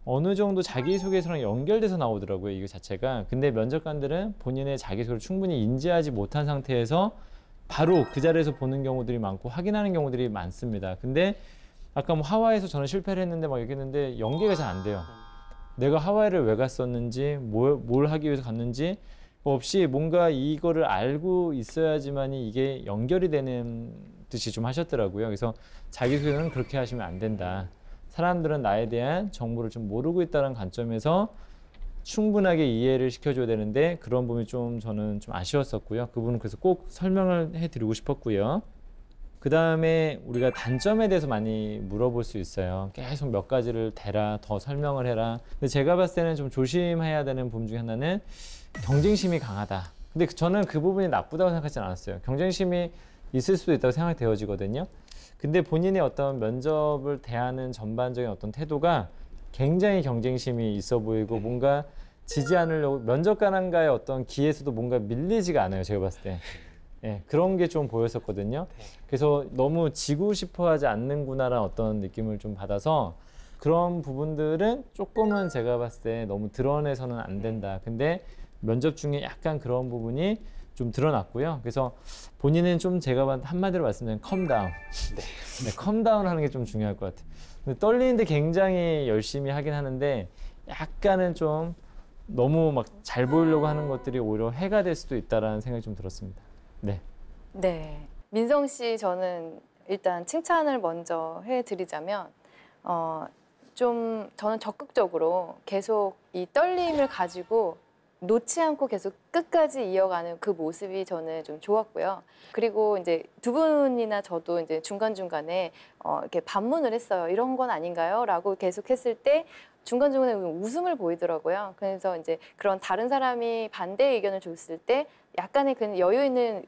어느 정도 자기소개서랑 연결돼서 나오더라고요, 이거 자체가. 근데 면접관들은 본인의 자기소개를 충분히 인지하지 못한 상태에서 바로 그 자리에서 보는 경우들이 많고 확인하는 경우들이 많습니다. 근데 아까 뭐 하와이에서 저는 실패를 했는데 막 얘기했는데 연계가 잘 안 돼요. 내가 하와이를 왜 갔었는지, 뭘 하기 위해서 갔는지 없이 뭔가 이거를 알고 있어야지만이 이게 연결이 되는 듯이 좀 하셨더라고요. 그래서 자기소개는 그렇게 하시면 안 된다. 사람들은 나에 대한 정보를 좀 모르고 있다는 관점에서 충분하게 이해를 시켜줘야 되는데 그런 부분이 좀 저는 좀 아쉬웠었고요. 그 부분은 그래서 꼭 설명을 해드리고 싶었고요. 그다음에 우리가 단점에 대해서 많이 물어볼 수 있어요. 계속 몇 가지를 대라, 더 설명을 해라. 근데 제가 봤을 때는 좀 조심해야 되는 부분 중에 하나는 경쟁심이 강하다. 근데 저는 그 부분이 나쁘다고 생각하지는 않았어요. 경쟁심이 있을 수도 있다고 생각이 되어지거든요. 근데 본인의 어떤 면접을 대하는 전반적인 어떤 태도가 굉장히 경쟁심이 있어 보이고 뭔가 지지 않으려고 면접관과의 어떤 기에서도 뭔가 밀리지가 않아요. 제가 봤을 때. 예, 그런 게 좀 보였었거든요. 그래서 너무 지고 싶어 하지 않는구나라는 어떤 느낌을 좀 받아서 그런 부분들은 조금은 제가 봤을 때 너무 드러내서는 안 된다. 근데 면접 중에 약간 그런 부분이 좀 드러났고요. 그래서 본인은 좀 제가 한마디로 말씀드리면 컴다운. 네, 컴다운 하는 게 좀 중요할 것 같아요. 근데 떨리는데 굉장히 열심히 하긴 하는데 약간은 좀 너무 막 잘 보이려고 하는 것들이 오히려 해가 될 수도 있다라는 생각이 좀 들었습니다. 네. 네. 민성 씨 저는 일단 칭찬을 먼저 해드리자면 좀 저는 적극적으로 계속 이 떨림을 가지고 놓지 않고 계속 끝까지 이어가는 그 모습이 저는 좀 좋았고요. 그리고 이제 두 분이나 저도 이제 중간중간에 이렇게 반문을 했어요. 이런 건 아닌가요? 라고 계속 했을 때 중간중간에 웃음을 보이더라고요. 그래서 이제 그런 다른 사람이 반대 의견을 줬을 때 약간의 그 여유 있는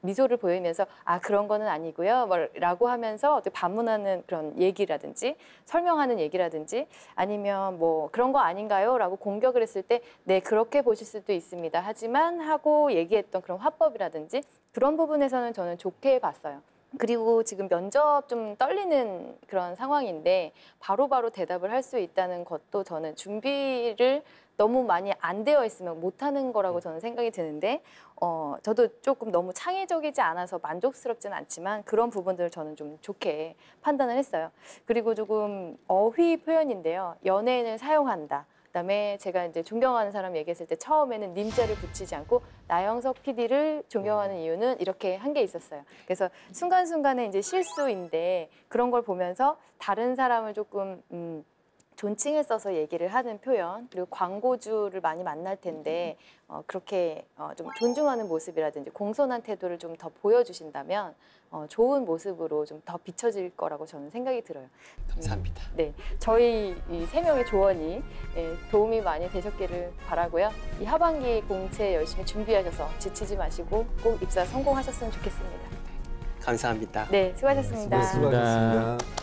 미소를 보이면서 아 그런 거는 아니고요 라고 하면서 어떻게 반문하는 그런 얘기라든지 설명하는 얘기라든지 아니면 뭐 그런 거 아닌가요? 라고 공격을 했을 때 네 그렇게 보실 수도 있습니다. 하지만 하고 얘기했던 그런 화법이라든지 그런 부분에서는 저는 좋게 봤어요. 그리고 지금 면접 좀 떨리는 그런 상황인데 바로바로 대답을 할 수 있다는 것도 저는 준비를 너무 많이 안 되어 있으면 못하는 거라고 저는 생각이 드는데 저도 조금 너무 창의적이지 않아서 만족스럽지는 않지만 그런 부분들을 저는 좀 좋게 판단을 했어요. 그리고 조금 어휘 표현인데요. 연예인을 사용한다. 그다음에 제가 이제 존경하는 사람 얘기했을 때 처음에는 님자를 붙이지 않고 나영석 PD를 존경하는 이유는 이렇게 한 게 있었어요. 그래서 순간순간에 이제 실수인데 그런 걸 보면서 다른 사람을 조금 존칭을 써서 얘기를 하는 표현 그리고 광고주를 많이 만날 텐데 그렇게 좀 존중하는 모습이라든지 공손한 태도를 좀 더 보여주신다면 좋은 모습으로 좀 더 비춰질 거라고 저는 생각이 들어요. 감사합니다. 네, 저희 이 세 명의 조언이 도움이 많이 되셨기를 바라고요. 이 하반기 공채 열심히 준비하셔서 지치지 마시고 꼭 입사 성공하셨으면 좋겠습니다. 감사합니다. 네, 수고하셨습니다. 수고하셨습니다.